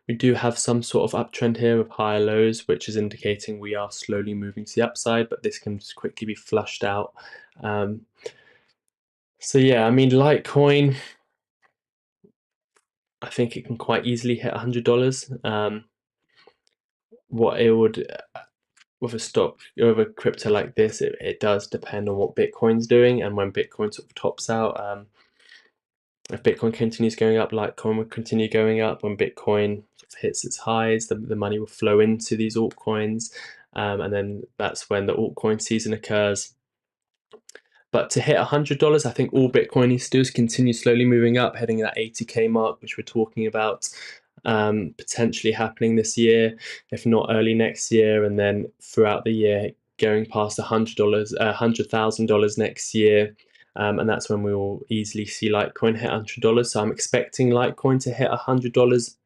We do have some sort of uptrend here with higher lows, which is indicating we are slowly moving to the upside, but this can just quickly be flushed out. So yeah, I mean, Litecoin, I think it can quite easily hit $100. What it would, with a stock, with a crypto like this, it does depend on what Bitcoin's doing, and when Bitcoin sort of tops out. If Bitcoin continues going up, Litecoin will continue going up. When Bitcoin sort of hits its highs, the money will flow into these altcoins, and then that's when the altcoin season occurs. But to hit $100, I think all Bitcoin needs to do is continue slowly moving up, heading that 80K mark, which we're talking about potentially happening this year, if not early next year, and then throughout the year going past $100,000 next year. And that's when we will easily see Litecoin hit $100. So I'm expecting Litecoin to hit $100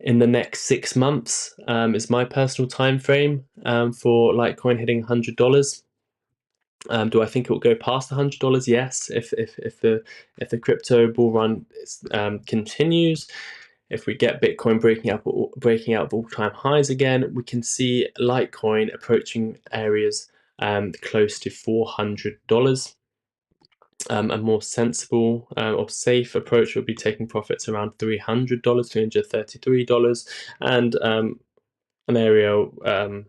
in the next 6 months. Is my personal time frame for Litecoin hitting $100. Do I think it will go past $100? Yes. If the crypto bull run continues, if we get Bitcoin breaking out of all-time highs again, we can see Litecoin approaching areas close to $400. A more sensible or safe approach would be taking profits around $300, $333, and an area of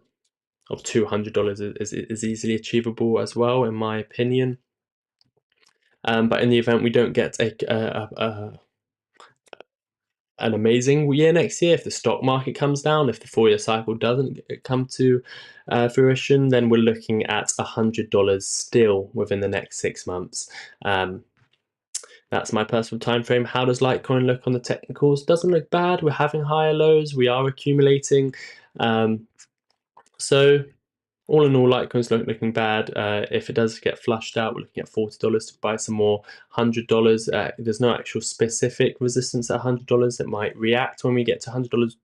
$200 is easily achievable as well, in my opinion. But in the event we don't get an amazing year next year, if the stock market comes down, if the 4-year cycle doesn't come to fruition, then we're looking at $100 still within the next 6 months. That's my personal time frame. How does Litecoin look on the technicals? Doesn't look bad. We're having higher lows. We are accumulating. So all in all, Litecoin's looking bad. If it does get flushed out, we're looking at $40 to buy some more. $100. There's no actual specific resistance at $100. It might react when we get to $100,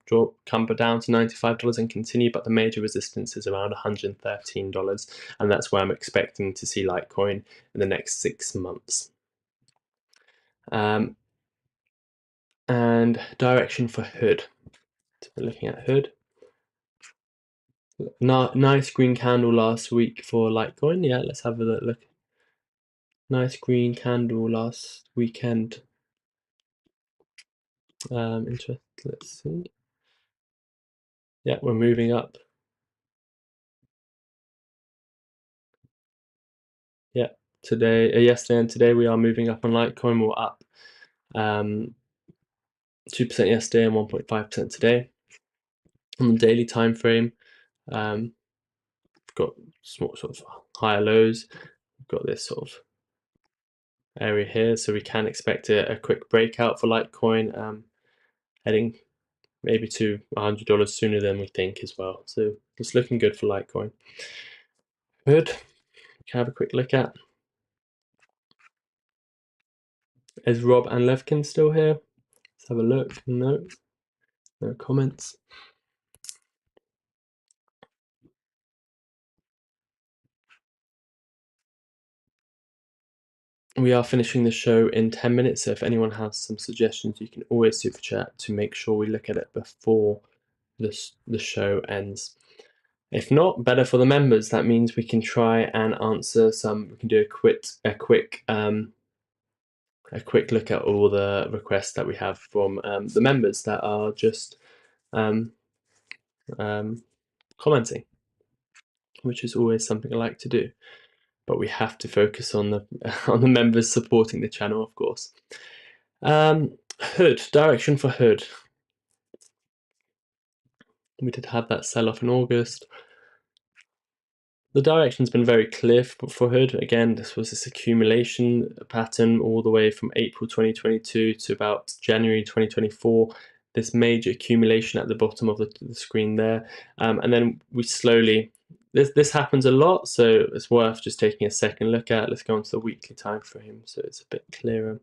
come down to $95 and continue. But the major resistance is around $113, and that's where I'm expecting to see Litecoin in the next 6 months. And direction for Hood. So we're looking at Hood. Nice green candle last week for Litecoin. Yeah, let's have a look. Nice green candle last weekend. Interesting. Let's see. Yeah, we're moving up. Yeah, yesterday and today we are moving up on Litecoin. We're up 2% yesterday and 1.5% today. On the daily time frame, we've got sort of higher lows. We've got this sort of area here, so we can expect a quick breakout for Litecoin, heading maybe to $100 sooner than we think as well. So it's looking good for Litecoin. Good. We can have a quick look at. Is Rob and Levkin still here? Let's have a look. No comments. we are finishing the show in 10 minutes, so if anyone has some suggestions, you can always super chat to make sure we look at it before the show ends. If not, better for the members. That means we can try and answer some. We can do a quick look at all the requests that we have from the members that are just um, commenting, which is always something I like to do. But we have to focus on the on the members supporting the channel, of course. Hood, direction for Hood. We did have that sell-off in August. The direction's been very clear for Hood. Again, this was this accumulation pattern all the way from April 2022 to about January 2024. This major accumulation at the bottom of the screen there. And then we slowly, this happens a lot, so it's worth just taking a second look at. Let's go on to the weekly time frame so it's a bit clearer.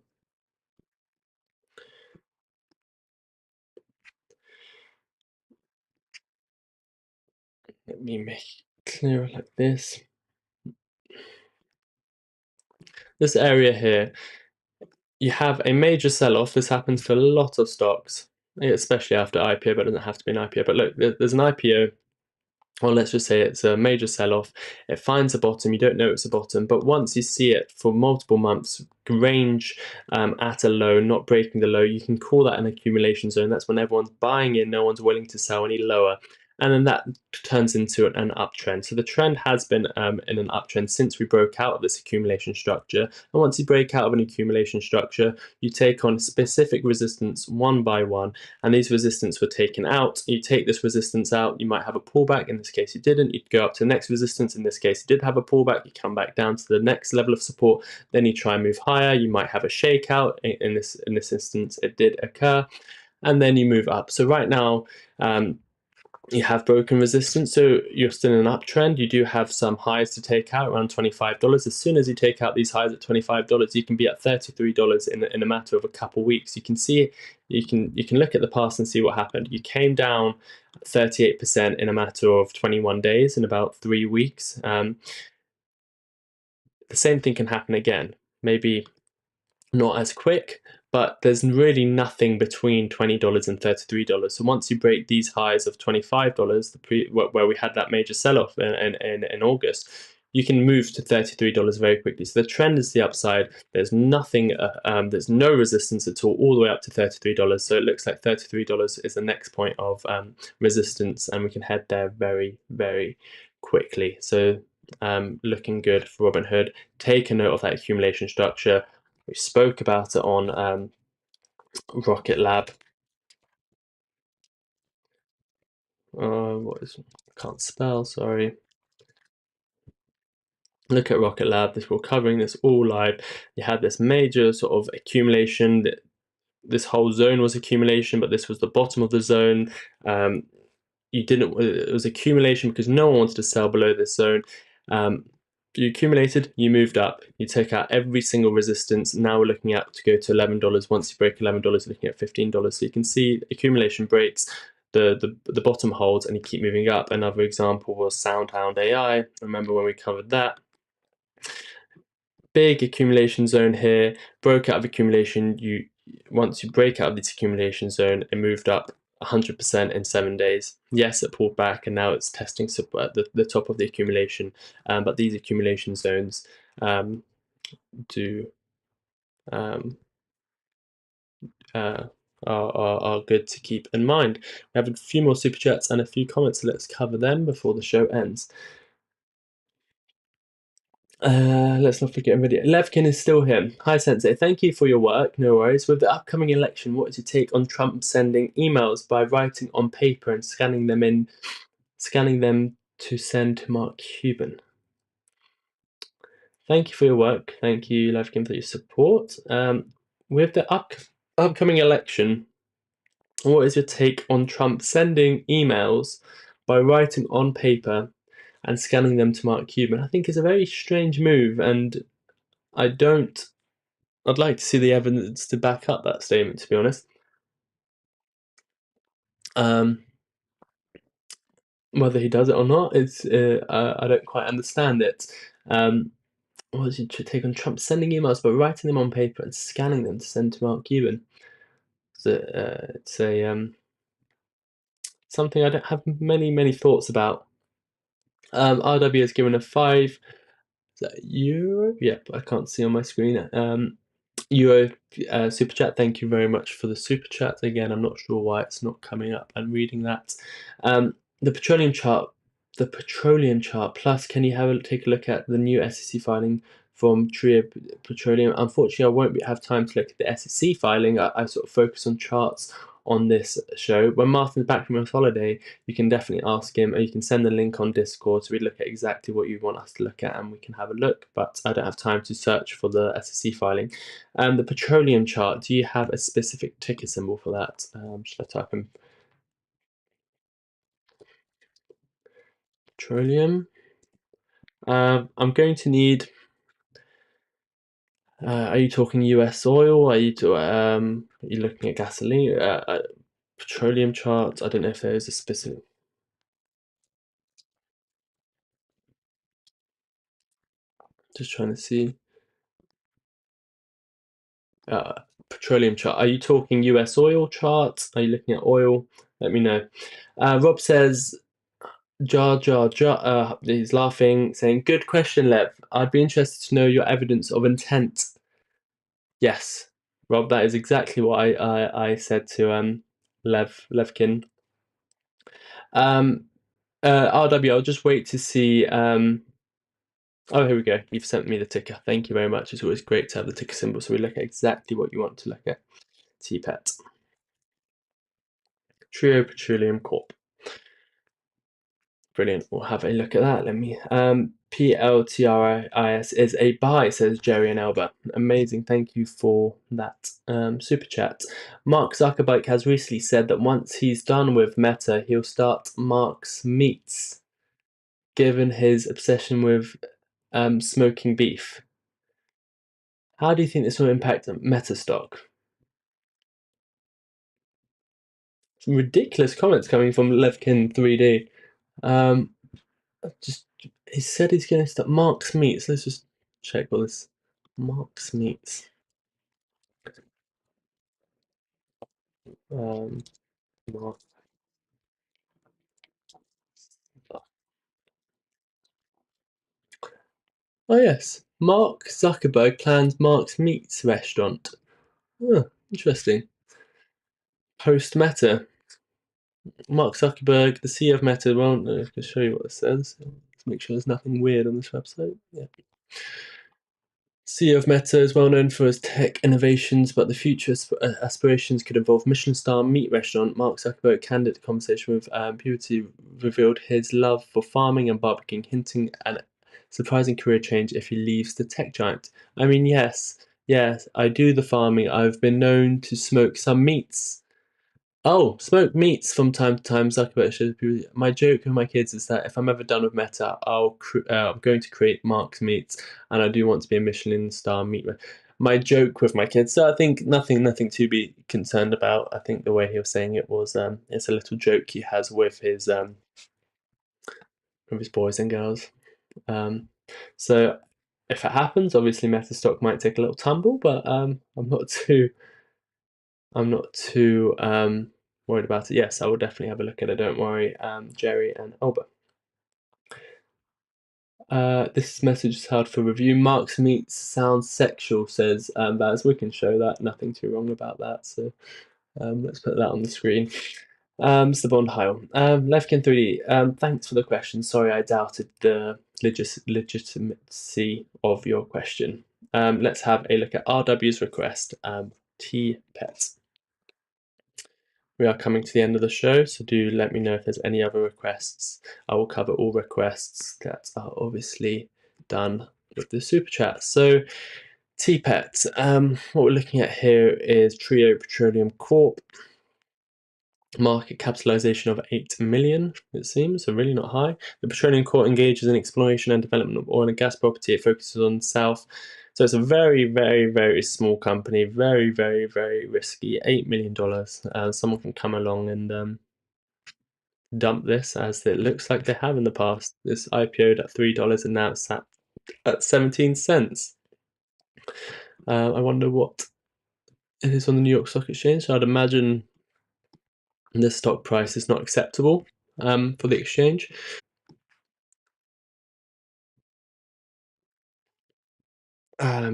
Let me make it clearer like this. This area here, you have a major sell-off. This happens for a lot of stocks, especially after IPO, but it doesn't have to be an IPO. But look, there's an IPO, or let's just say it's a major sell-off. It finds a bottom. You don't know it's a bottom, but once you see it for multiple months range at a low, not breaking the low, you can call that an accumulation zone. That's when everyone's buying in, no one's willing to sell any lower. And then that turns into an uptrend. So the trend has been in an uptrend since we broke out of this accumulation structure. And once you break out of an accumulation structure, you take on specific resistance one by one, and these resistance were taken out. You take this resistance out, you might have a pullback. In this case, you didn't. You'd go up to the next resistance. In this case, you did have a pullback. You come back down to the next level of support. Then you try and move higher. You might have a shakeout. In this instance, it did occur, and then you move up. So right now, you have broken resistance, so you're still in an uptrend. You do have some highs to take out around $25. As soon as you take out these highs at $25, you can be at $33 in a matter of a couple weeks. You can see, you can look at the past and see what happened. You came down 38% in a matter of 21 days, in about 3 weeks. The same thing can happen again. Maybe not as quick, but there's really nothing between $20 and $33. So once you break these highs of $25, where we had that major sell-off in August, you can move to $33 very quickly. So the trend is the upside. There's nothing, there's no resistance at all the way up to $33. So it looks like $33 is the next point of resistance, and we can head there very, very quickly. So looking good for Robinhood. Take a note of that accumulation structure. We spoke about it on Rocket Lab. I can't spell, sorry. Look at Rocket Lab. We're covering this all live. You had this major sort of accumulation. This whole zone was accumulation, but this was the bottom of the zone. It was accumulation because no one wanted to sell below this zone. You accumulated, you moved up, you took out every single resistance. Now we're looking at to go to $11. Once you break $11, you're looking at $15. So you can see accumulation breaks, the bottom holds, and you keep moving up. Another example was SoundHound AI. Remember when we covered that? Big accumulation zone here, broke out of accumulation. Once you break out of this accumulation zone, it moved up 100% in 7 days. Yes, it pulled back, and now it's testing at the top of the accumulation. But these accumulation zones are good to keep in mind. We have a few more super chats and a few comments, so let's cover them before the show ends. Let's not forget NVIDIA. Levkin is still here. Hi, Sensei. Thank you for your work. No worries. With the upcoming election, what is your take on Trump sending emails by writing on paper and scanning them to send to Mark Cuban? Thank you for your work. Thank you, Levkin, for your support. With the upcoming election, what is your take on Trump sending emails by writing on paper and scanning them to Mark Cuban? I think it's a very strange move, and I'd like to see the evidence to back up that statement, to be honest. Whether he does it or not, I don't quite understand it. what was your take on Trump sending emails but writing them on paper and scanning them to send to Mark Cuban? So, it's a something I don't have many thoughts about. RW is given a 5. Is that euro? Yep, I can't see on my screen. Euro super chat. Thank you very much for the super chat. Again, I'm not sure why it's not coming up. I'm reading that. The petroleum chart. The petroleum chart. Plus, can you take a look at the new SEC filing from Trio Petroleum? Unfortunately, I won't have time to look at the SEC filing. I sort of focus on charts on this show. When Martyn's back from his holiday, you can definitely ask him, or you can send the link on Discord so we look at exactly what you want us to look at and we can have a look. But I don't have time to search for the SEC filing. The petroleum chart, do you have a specific ticker symbol for that? Should I type in petroleum? I'm going to need. Are you talking US oil? Are you looking at gasoline? Petroleum chart. I don't know if there is a specific. Just trying to see. Petroleum chart. Are you talking US oil chart? Are you looking at oil? Let me know. Rob says, Jar Jar Jar. He's laughing, saying, "Good question, Lev. I'd be interested to know your evidence of intent." Yes, Rob, that is exactly what I said to Levkin. RW, I'll just wait to see. Oh, here we go. You've sent me the ticker. Thank you very much. It's always great to have the ticker symbol so we look at exactly what you want to look at. TPET. Trio Petroleum Corp. Brilliant. We'll have a look at that. Let me. PLTRIS is a buy, says Jerry and Elba. Amazing. Thank you for that super chat. Mark Zuckerberg has recently said that once he's done with Meta, he'll start Mark's Meats, given his obsession with smoking beef. How do you think this will impact Meta stock? Some ridiculous comments coming from Levkin 3D. Just he said he's going to start Mark's Meats. Let's just check what this Mark's Meats. Mark. Oh yes, Mark Zuckerberg plans Mark's Meats restaurant. Oh, interesting. Post Meta. Mark Zuckerberg, the CEO of Meta. Well, I can show you what it says. Let's make sure there's nothing weird on this website. Yeah. CEO of Meta is well known for his tech innovations, but the future aspirations could involve Michelin-star meat restaurant. Mark Zuckerberg, candid conversation with Pewter, revealed his love for farming and barbecuing, hinting at a surprising career change if he leaves the tech giant. I mean, yes, I do the farming. I've been known to smoke some meats. Oh, smoked meats from time to time. Zuckerberg shows people. My joke with my kids is that if I'm ever done with Meta, I'm going to create Mark's Meats, and I do want to be a Michelin star meat. My joke with my kids. So I think nothing to be concerned about. I think the way he was saying it was it's a little joke he has with his boys and girls. So if it happens, obviously Meta stock might take a little tumble, but I'm not too worried about it. Yes, I will definitely have a look at it. Don't worry, Jerry and Elba. This message is held for review. Mark's Meats sounds sexual, says Baz. We can show that. Nothing too wrong about that. So let's put that on the screen. Mr. Bond Heil. Levkin 3D, thanks for the question. Sorry, I doubted the legitimacy of your question. Let's have a look at RW's request. T-Pet. We are coming to the end of the show, so do let me know if there's any other requests. I will cover all requests that are obviously done with the super chat. So, TPET, what we're looking at here is Trio Petroleum Corp. Market capitalization of 8 million, it seems, so really not high. The Petroleum Corp engages in exploration and development of oil and gas property. It focuses on south. So it's a very small company, very risky. $8 million. Someone can come along and dump this, as it looks like they have in the past. This IPO'd at $3 and now it's at at 17 cents. I wonder what it is on the New York Stock Exchange. So I'd imagine this stock price is not acceptable for the exchange.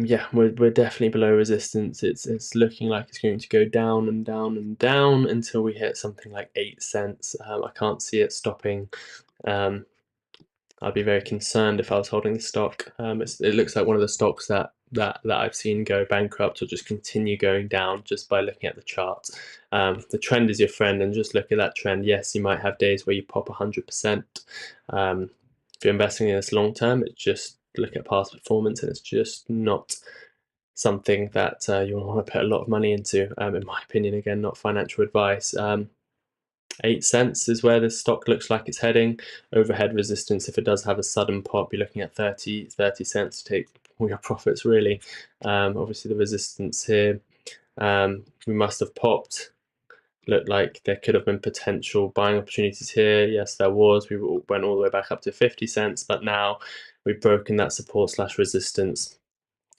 Yeah, we're definitely below resistance. It's looking like it's going to go down and down and down until we hit something like 8 cents. I can't see it stopping. I'd be very concerned if I was holding the stock. It looks like one of the stocks that I've seen go bankrupt or just continue going down just by looking at the chart. The trend is your friend, and just look at that trend. Yes, you might have days where you pop 100%. If you're investing in this long term, it's just look at past performance, and it's just not something that you want to put a lot of money into. In my opinion, again, not financial advice. 8 cents is where this stock looks like it's heading. Overhead resistance, if it does have a sudden pop, you're looking at 30 cents to take all your profits, really. Obviously, the resistance here, we must have popped. Looked like there could have been potential buying opportunities here. Yes, there was. We went all the way back up to 50 cents, but now we've broken that support / resistance.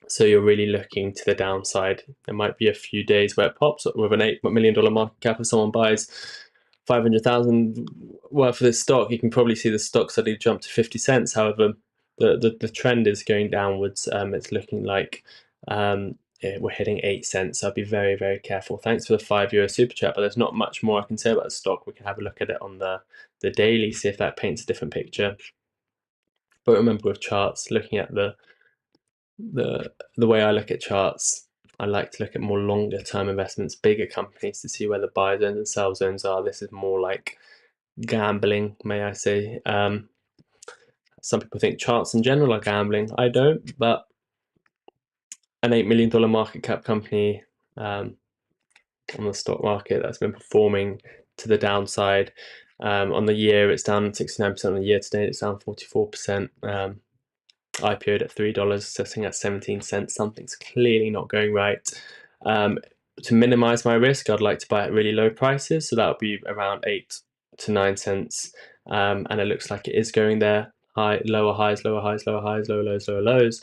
So you're really looking to the downside. There might be a few days where it pops with an $8 million market cap. If someone buys 500,000 worth of this stock, you can probably see the stock suddenly jump to 50 cents. However, the trend is going downwards. It's looking like we're hitting 8 cents. So I'd be very, very careful. Thanks for the €5 super chat, but there's not much more I can say about the stock. We can have a look at it on the daily, see if that paints a different picture. But remember, with charts, looking at the way I look at charts, I like to look at more longer term investments, bigger companies, to see where the buy zones and sell zones are. This is more like gambling, may I say. Some people think charts in general are gambling. I don't, but an $8 million market cap company on the stock market that's been performing to the downside. On the year, it's down 69%. On the year to date, it's down 44%. IPO'd at $3, sitting at 17 cents. Something's clearly not going right. To minimize my risk, I'd like to buy at really low prices, so that would be around 8 to 9 cents. And it looks like it is going there. Lower highs, lower highs, lower highs, lower lows, lower lows.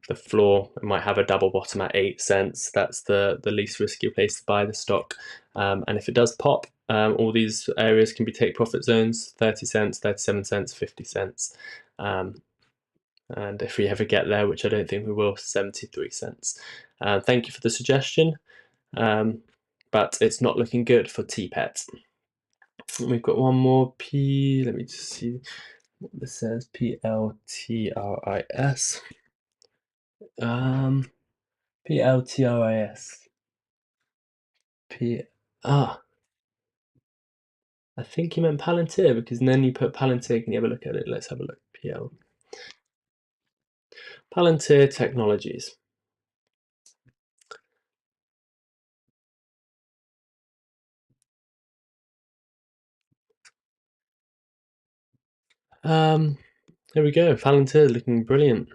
The floor might have a double bottom at 8 cents. That's the least risky place to buy the stock. And if it does pop, all these areas can be take profit zones: 30 cents, 37 cents, 50 cents. And if we ever get there, which I don't think we will, 73 cents. Thank you for the suggestion, but it's not looking good for TPET. We've got one more P. Let me just see what this says. PLTRIS. PLTRIS. I think you meant Palantir, because then you put Palantir. Can you have a look at it? Let's have a look. Palantir Technologies. There we go. Palantir looking brilliant.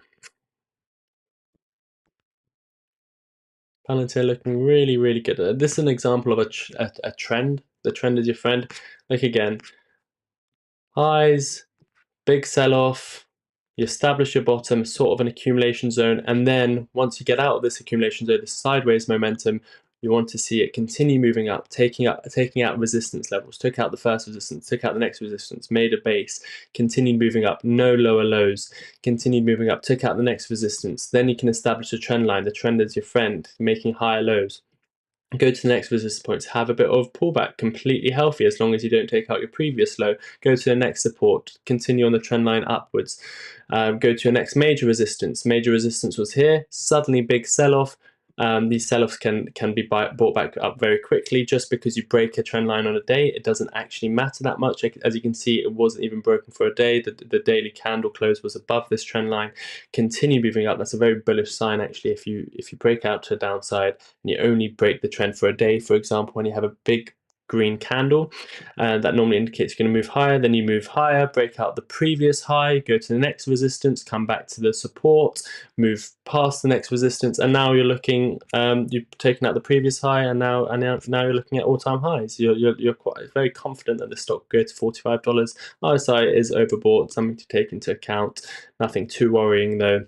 Palantir looking really, really good. This is an example of a trend. The trend is your friend. Like again, highs, big sell-off, you establish your bottom, sort of an accumulation zone, and then once you get out of this accumulation zone, this sideways momentum, you want to see it continue moving up, taking out resistance levels, took out the first resistance, took out the next resistance, made a base, continued moving up, no lower lows, continued moving up, took out the next resistance. Then you can establish a trend line. The trend is your friend, making higher lows. Go to the next resistance points, have a bit of pullback, completely healthy as long as you don't take out your previous low. Go to the next support, continue on the trend line upwards. Go to your next major resistance. Major resistance was here, suddenly big sell-off. These sell-offs can be bought back up very quickly. Just because you break a trend line on a day, it doesn't actually matter that much. As you can see, it wasn't even broken for a day. The daily candle close was above this trend line. Continue moving up. That's a very bullish sign, actually. If you break out to a downside and you only break the trend for a day, for example, when you have a big green candle, and that normally indicates you're going to move higher. Then you move higher, break out the previous high, go to the next resistance, come back to the support, move past the next resistance, and now you're looking, you've taken out the previous high, and now you're looking at all-time highs. You're quite very confident that the stock will go to $45. RSI is overbought, something to take into account. Nothing too worrying though.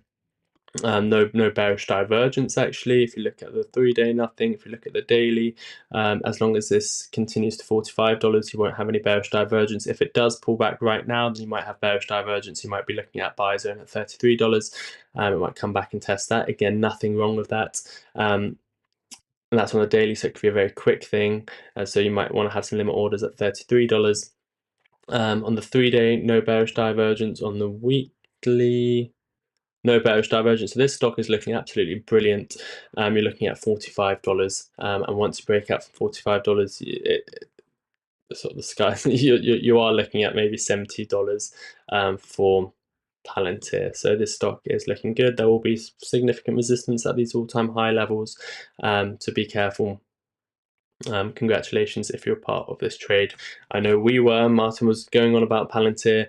No bearish divergence actually. If you look at the 3-day, nothing. If you look at the daily, as long as this continues to $45, you won't have any bearish divergence. If it does pull back right now, then you might have bearish divergence. You might be looking at buy zone at $33. It might come back and test that. Again, nothing wrong with that. And that's on the daily, so it could be a very quick thing. So you might want to have some limit orders at $33. On the 3-day, no bearish divergence. On the weekly, no bearish divergence. So this stock is looking absolutely brilliant. You're looking at $45, and once you break out from $45, sort of the sky. you are looking at maybe $70 for Palantir. So this stock is looking good. There will be significant resistance at these all-time high levels, so be careful. Congratulations if you're part of this trade. I know we were. Martyn was going on about Palantir,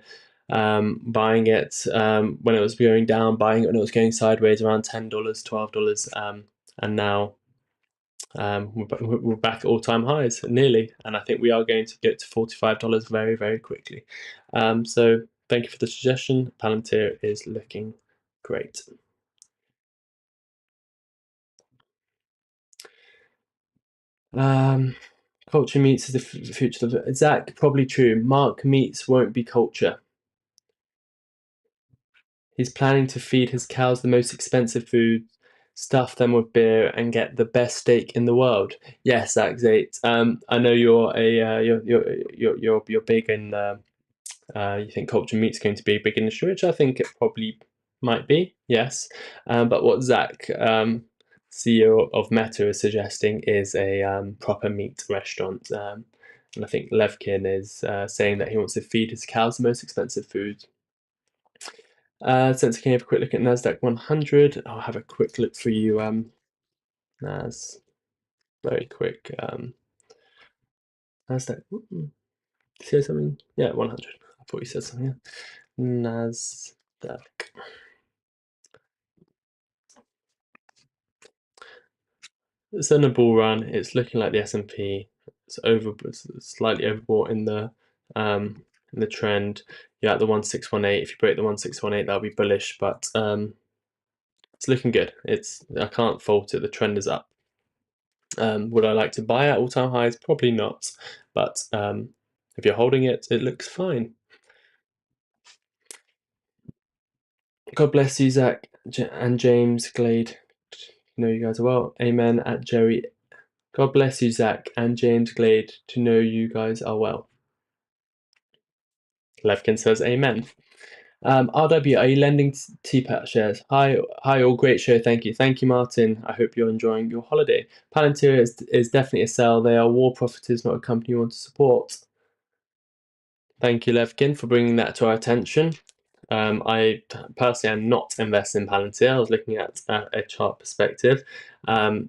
buying it when it was going down, buying it when it was going sideways around $10, $12, and now we're back at all-time highs nearly, and I think we are going to get to $45 very, very quickly. So thank you for the suggestion. Palantir is looking great. Culture meats is the future of it. Zach, probably true. Mark meats won't be culture. He's planning to feed his cows the most expensive food, stuff them with beer, and get the best steak in the world. Yes, Zach Zate. I know you're you're big in. You think culture meat's going to be a big industry, which I think it probably might be. Yes, but what Zach, CEO of Meta, is suggesting is a proper meat restaurant. And I think Levkin is saying that he wants to feed his cows the most expensive food. Sensei, can you have a quick look at NASDAQ 100? I'll have a quick look for you, Nas. Very quick. NASDAQ. Say something? Yeah, 100. I thought you said something. Yeah. NASDAQ. It's in a bull run. It's looking like the S&P. It's slightly overbought in the trend. You're at the 1618. If you break the 1618, that'll be bullish, but it's looking good. I can't fault it. The trend is up. Would I like to buy at all-time highs? Probably not, but if you're holding it, it looks fine. God bless you, Zach and James Glade. Know you guys well. Amen at Jerry. God bless you, Zach and James Glade, to know you guys are well. Levkin says amen. RW, are you lending TPAT shares? Hi, all, great show, thank you. Thank you, Martyn. I hope you're enjoying your holiday. Palantir is definitely a sell. They are war profiteers, not a company you want to support. Thank you, Levkin, for bringing that to our attention. I personally am not invested in Palantir. I was looking at a chart perspective. I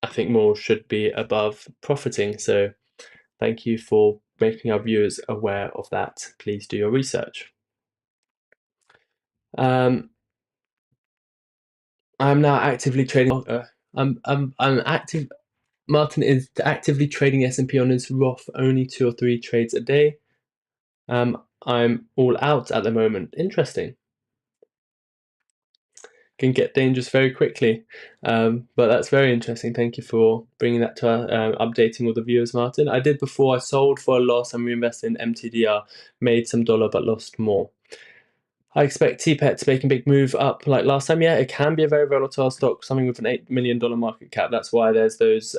think more should be above profiting. So thank you for making our viewers aware of that. Please do your research. I'm now actively trading. I'm active. Martyn is actively trading S&P on his Roth, only 2 or 3 trades a day. I'm all out at the moment. Interesting. Can get dangerous very quickly, but that's very interesting. Thank you for bringing that to updating all the viewers, Martyn. I did before. I sold for a loss and reinvested in MTDR, made some dollar but lost more. I expect TPET to make a big move up like last time. Yeah, it can be a very volatile stock, something with an $8 million market cap. That's why there's those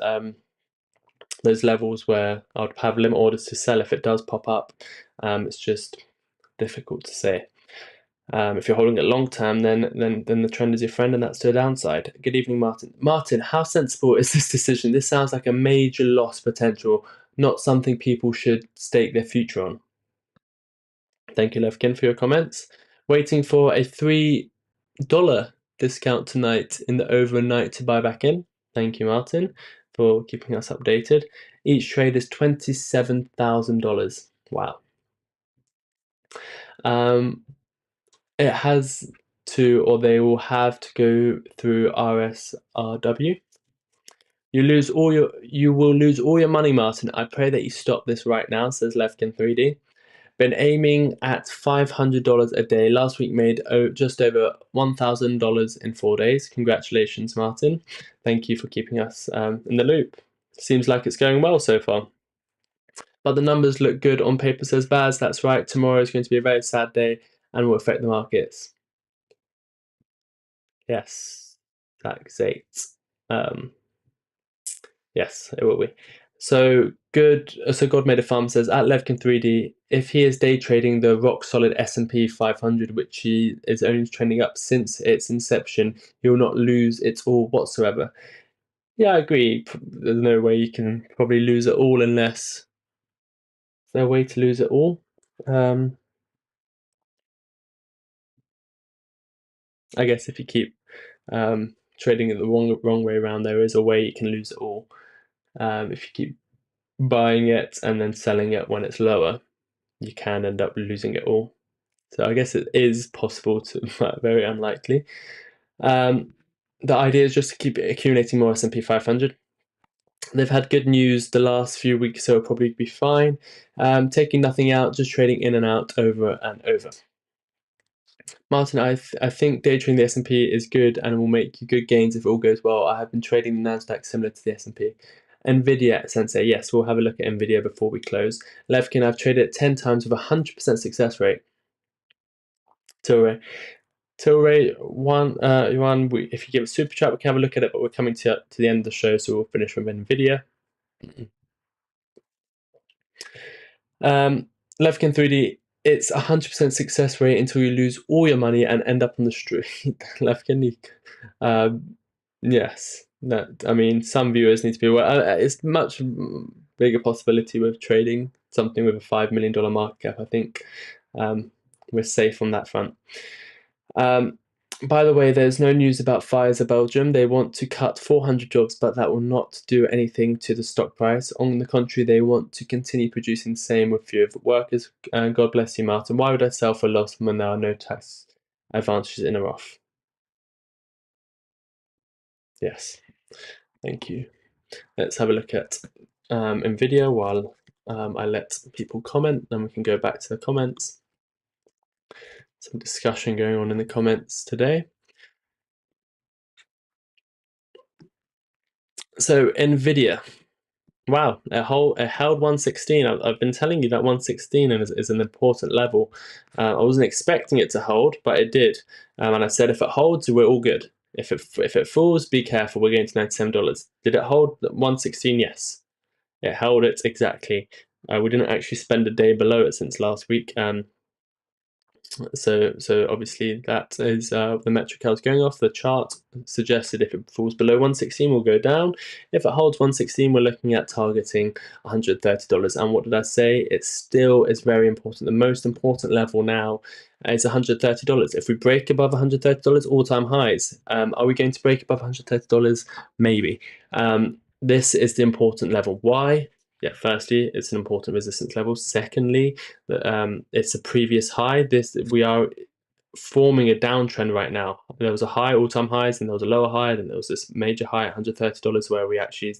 levels where I'd have limit orders to sell if it does pop up. It's just difficult to say. If you're holding it long term, then the trend is your friend, and that's to a downside. Good evening, Martyn. Martyn, how sensible is this decision? This sounds like a major loss potential, not something people should stake their future on. Thank you, Levkin, for your comments. Waiting for a $3 discount tonight in the overnight to buy back in. Thank you, Martyn, for keeping us updated. Each trade is $27,000. Wow. It has to, or they will have to go through RSRW. You will lose all your money, Martyn. I pray that you stop this right now, says Levkin3D. Been aiming at $500 a day. Last week made just over $1,000 in 4 days. Congratulations, Martyn. Thank you for keeping us in the loop. Seems like it's going well so far. But the numbers look good on paper, says Baz. That's right. Tomorrow is going to be a very sad day and will affect the markets. Yes, that's eight. Yes, it will be. So good. So God Made a Farm says at Levkin3D, if he is day trading the rock solid S&P 500, which he is only trending up since its inception, he will not lose it all whatsoever. Yeah, I agree. There's no way you can probably lose it all unless there's no way to lose it all. I guess if you keep trading it the wrong way around, there is a way you can lose it all. If you keep buying it and then selling it when it's lower, you can end up losing it all. So I guess it is possible to, but very unlikely. The idea is just to keep accumulating more S&P 500. They've had good news the last few weeks, so it'll probably be fine. Taking nothing out, just trading in and out over and over. Martyn, I think day trading the S&P is good and will make you good gains if all goes well. I have been trading the Nasdaq similar to the S&P. NVIDIA, Sensei, yes, we'll have a look at NVIDIA before we close. Levkin, I've traded it 10 times with a 100% success rate. Tilray, if you give a super chat, we can have a look at it, but we're coming to the end of the show, so we'll finish with NVIDIA. Levkin3D, it's 100% success rate until you lose all your money and end up on the street. Levkin, yes. I mean, some viewers need to be aware. It's much bigger possibility with trading something with a $5 million market cap. I think we're safe on that front. By the way, there's no news about Pfizer Belgium. They want to cut 400 jobs, but that will not do anything to the stock price. On the contrary, they want to continue producing the same with fewer workers. God bless you, Martyn. Why would I sell for a loss when there are no tax advantages in a Roth? Yes, thank you. Let's have a look at NVIDIA while I let people comment, then we can go back to the comments. Some discussion going on in the comments today. So NVIDIA, wow, it held 116. I've been telling you that 116 is an important level. I wasn't expecting it to hold, but it did. And I said if it holds, we're all good. If it falls, be careful. We're going to $97. Did it hold 116? Yes, it held it exactly. We didn't actually spend a day below it since last week. So obviously that is the metric I was going off. The chart suggested if it falls below 116, we'll go down. If it holds 116, we're looking at targeting $130. And what did I say? It still is very important. The most important level now is $130. If we break above $130, all-time highs. Are we going to break above $130? Maybe. This is the important level. Why? Yeah, firstly, it's an important resistance level. Secondly, it's a previous high. We are forming a downtrend right now. There was a high, all-time highs, and there was a lower high, and there was this major high at $130 where we actually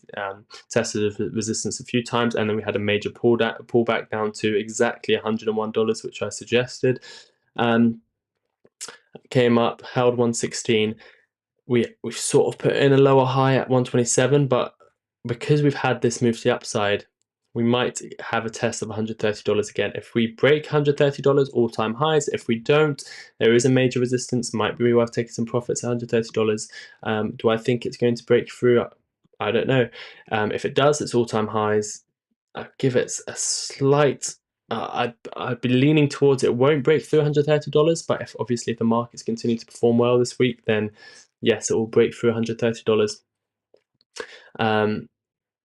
tested resistance a few times, and then we had a major pullback down to exactly $101, which I suggested. Came up, held 116. We've sort of put in a lower high at 127, but because we've had this move to the upside, we might have a test of $130 again. If we break $130, all-time highs. If we don't, there is a major resistance. Might be worth taking some profits at $130. Do I think it's going to break through? I don't know. If it does, it's all-time highs. I'd give it a slight. I'd be leaning towards it won't break through $130, but obviously if the markets continue to perform well this week, then yes, it will break through $130.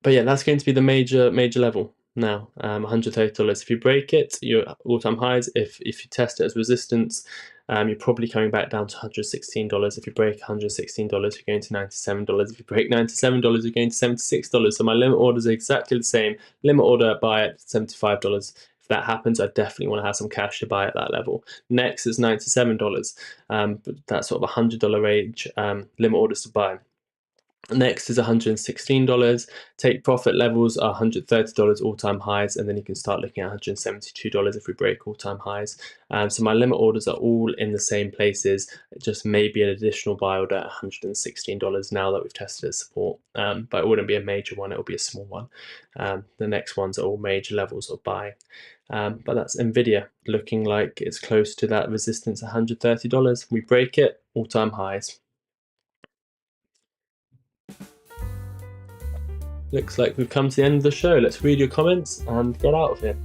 But yeah, that's going to be the major level now, $130. If you break it, you're all-time highs. If you test it as resistance, you're probably coming back down to $116. If you break $116, you're going to $97. If you break $97, you're going to $76. So my limit orders are exactly the same. Limit order buy at $75. If that happens, I definitely want to have some cash to buy at that level. Next is $97, but that's sort of $100 range limit orders to buy. Next is $116. Take profit levels are $130 all-time highs, and then you can start looking at $172 if we break all-time highs. So my limit orders are all in the same places. It just may be an additional buy order at $116 now that we've tested its support, but it wouldn't be a major one, it will be a small one. The next ones are all major levels of buy. But that's NVIDIA looking like it's close to that resistance, $130. We break it, all-time highs. Looks like we've come to the end of the show. Let's read your comments and get out of here.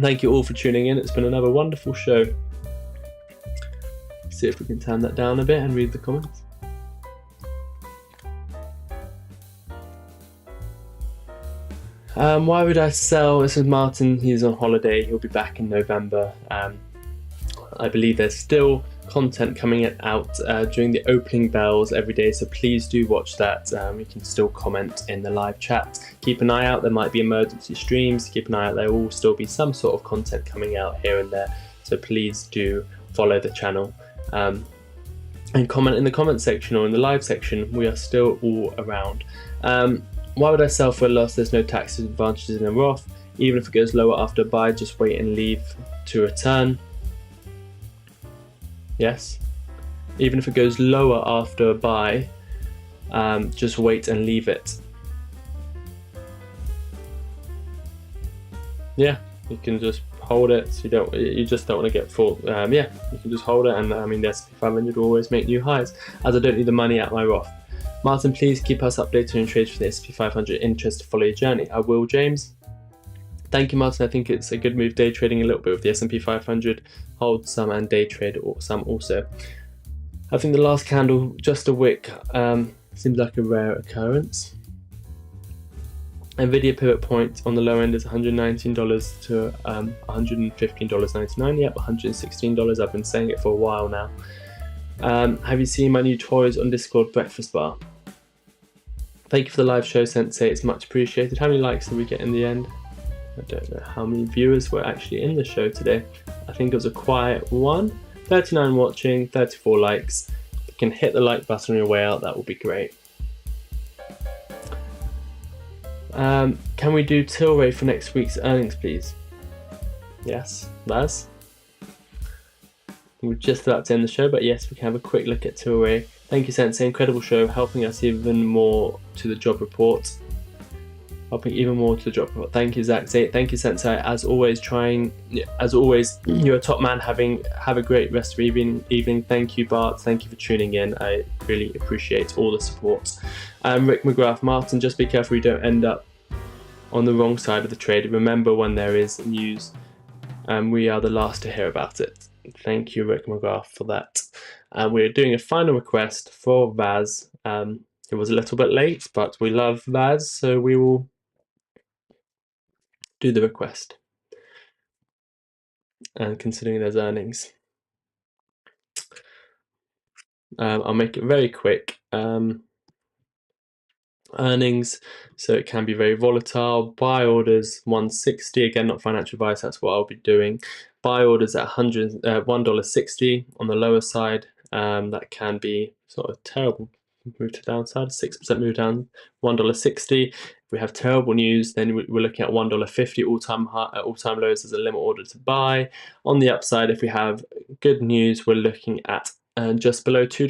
Thank you all for tuning in. It's been another wonderful show. See if we can turn that down a bit and read the comments. Why would I sell? This is Martyn. He's on holiday. He'll be back in November. I believe there's still content coming out during the opening bells every day, so please do watch that. You can still comment in the live chat. Keep an eye out, there might be emergency streams. Keep an eye out, there will still be some sort of content coming out here and there, so please do follow the channel and comment in the comment section or in the live section. We are still all around. Why would I sell for a loss? There's no tax advantages in a Roth. Even if it goes lower after a buy, just wait and leave to return. Yes, even if it goes lower after a buy, just wait and leave it. Yeah, you can just hold it. So you just don't want to get full. Yeah, you can just hold it, and I mean the S&P 500 will always make new highs, as I don't need the money at my Roth. Martyn, please keep us updated on trades for the S&P 500. Interest to follow your journey. I will, James. Thank you, Martyn. I think it's a good move day trading a little bit with the S&P 500. Hold some and day trade some also. I think the last candle, just a wick, seems like a rare occurrence. NVIDIA pivot point on the low end is $119 to $115.99. Yep, $116. I've been saying it for a while now. Have you seen my new toys on Discord breakfast bar? Thank you for the live show, Sensei. It's much appreciated. How many likes did we get in the end? I don't know how many viewers were actually in the show today. I think it was a quiet one. 39 watching, 34 likes. If you can hit the like button on your way out, that would be great. Can we do Tilray for next week's earnings, please? Yes, Laz? We're just about to end the show, but yes, we can have a quick look at Tilray. Thank you, Sensei. Incredible show, helping us even more to the job report. Thank you, Zach. Thank you, Sensei. As always, you're a top man. Have a great rest of your evening. Thank you, Bart. Thank you for tuning in. I really appreciate all the support. Rick McGrath, Martyn, just be careful you don't end up on the wrong side of the trade. Remember, when there is news, we are the last to hear about it. Thank you, Rick McGrath, for that. We're doing a final request for Vaz. It was a little bit late, but we love Vaz, so we will do the request. And considering there's earnings, I'll make it very quick. Earnings, so it can be very volatile. Buy orders 160, again not financial advice, that's what I'll be doing. Buy orders at $1.60 on the lower side. That can be sort of terrible move to downside, 6% move down, $1.60. If we have terrible news, then we're looking at $1.50 all-time lows as a limit order to buy. On the upside, if we have good news, we're looking at just below $2,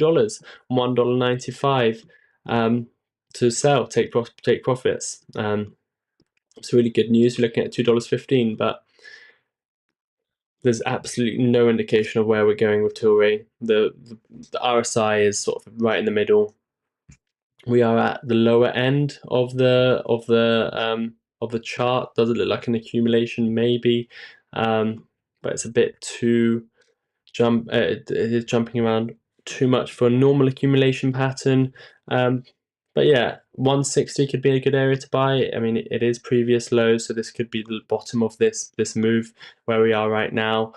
$1.95 to sell, take profits. It's really good news. We're looking at $2.15, but there's absolutely no indication of where we're going with Tilray. The RSI is sort of right in the middle. We are at the lower end of the chart. Does it look like an accumulation? Maybe, but it's a bit too it is jumping around too much for a normal accumulation pattern. But yeah, 160 could be a good area to buy. I mean, it is previous lows, so this could be the bottom of this move where we are right now.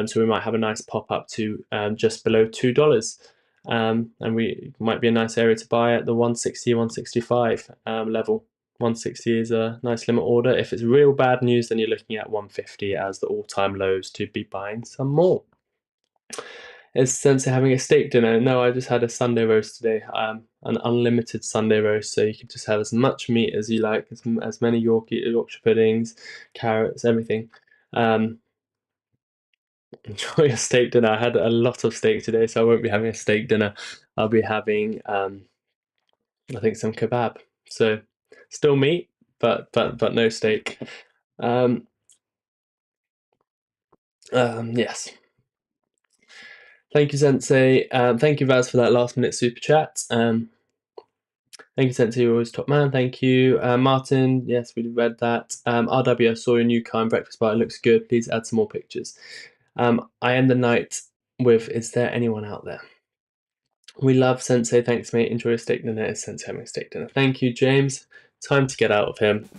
So we might have a nice pop up to just below $2. And we might be a nice area to buy at the 160, 165 level. 160 is a nice limit order. If it's real bad news, then you're looking at 150 as the all-time lows to be buying some more. Is Sensei having a steak dinner? No, I just had a Sunday roast today, an unlimited Sunday roast, so you can just have as much meat as you like, as many Yorkshire puddings, carrots, everything. Enjoy a steak dinner. I had a lot of steak today, so I won't be having a steak dinner. I'll be having, I think, some kebab. So still meat, but no steak. Yes. Thank you, Sensei. Thank you, Vaz, for that last minute super chat. Thank you, Sensei. You're always top man. Thank you, Martyn. Yes, we read that. RW, I saw your new car and breakfast bar. It looks good. Please add some more pictures. I end the night with, is there anyone out there? We love Sensei. Thanks, mate. Enjoy a steak dinner. Is Sensei having a steak dinner? Thank you, James. Time to get out of him.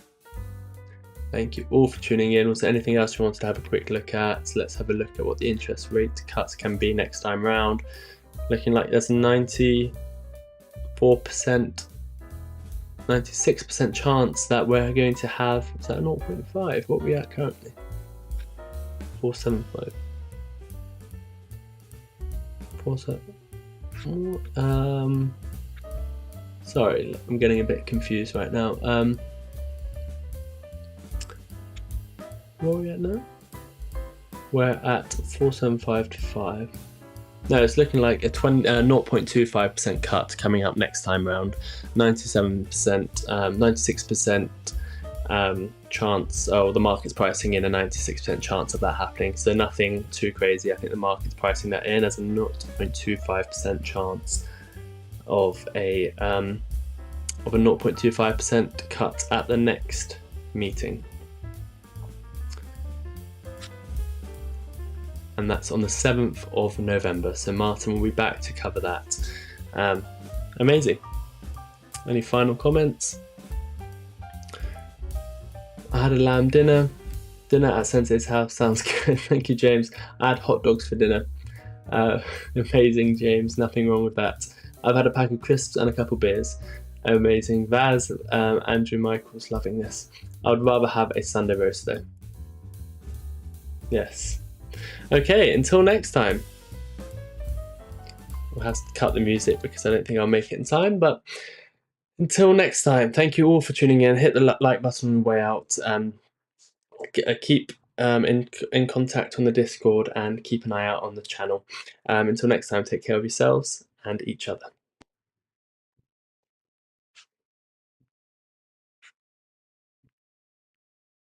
Thank you all for tuning in. Was there anything else you wanted to have a quick look at? So let's have a look at what the interest rate cuts can be next time round. Looking like there's a 94%, 96% chance that we're going to have, is that a 0.5? What are we at currently? 475. 47. Sorry, I'm getting a bit confused right now. Where are we at now? We're at 475 to 5. No, it's looking like a 0.25% cut coming up next time round. 97%, 96% chance. Oh, the market's pricing in a 96% chance of that happening. So nothing too crazy. I think the market's pricing that in as a 0.25% chance of a 0.25% cut at the next meeting. And that's on the 7th of November. So Martyn will be back to cover that. Amazing. Any final comments? I had a lamb dinner. Dinner at Sensei's house sounds good. Thank you, James. I had hot dogs for dinner. Amazing, James. Nothing wrong with that. I've had a pack of crisps and a couple beers. Amazing. Vaz, Andrew Michael's loving this. I would rather have a Sunday roast though. Yes. Okay, until next time. We'll have to cut the music because I don't think I'll make it in time, but until next time, thank you all for tuning in. Hit the like button on the way out. Keep in contact on the Discord and keep an eye out on the channel. Until next time, take care of yourselves and each other.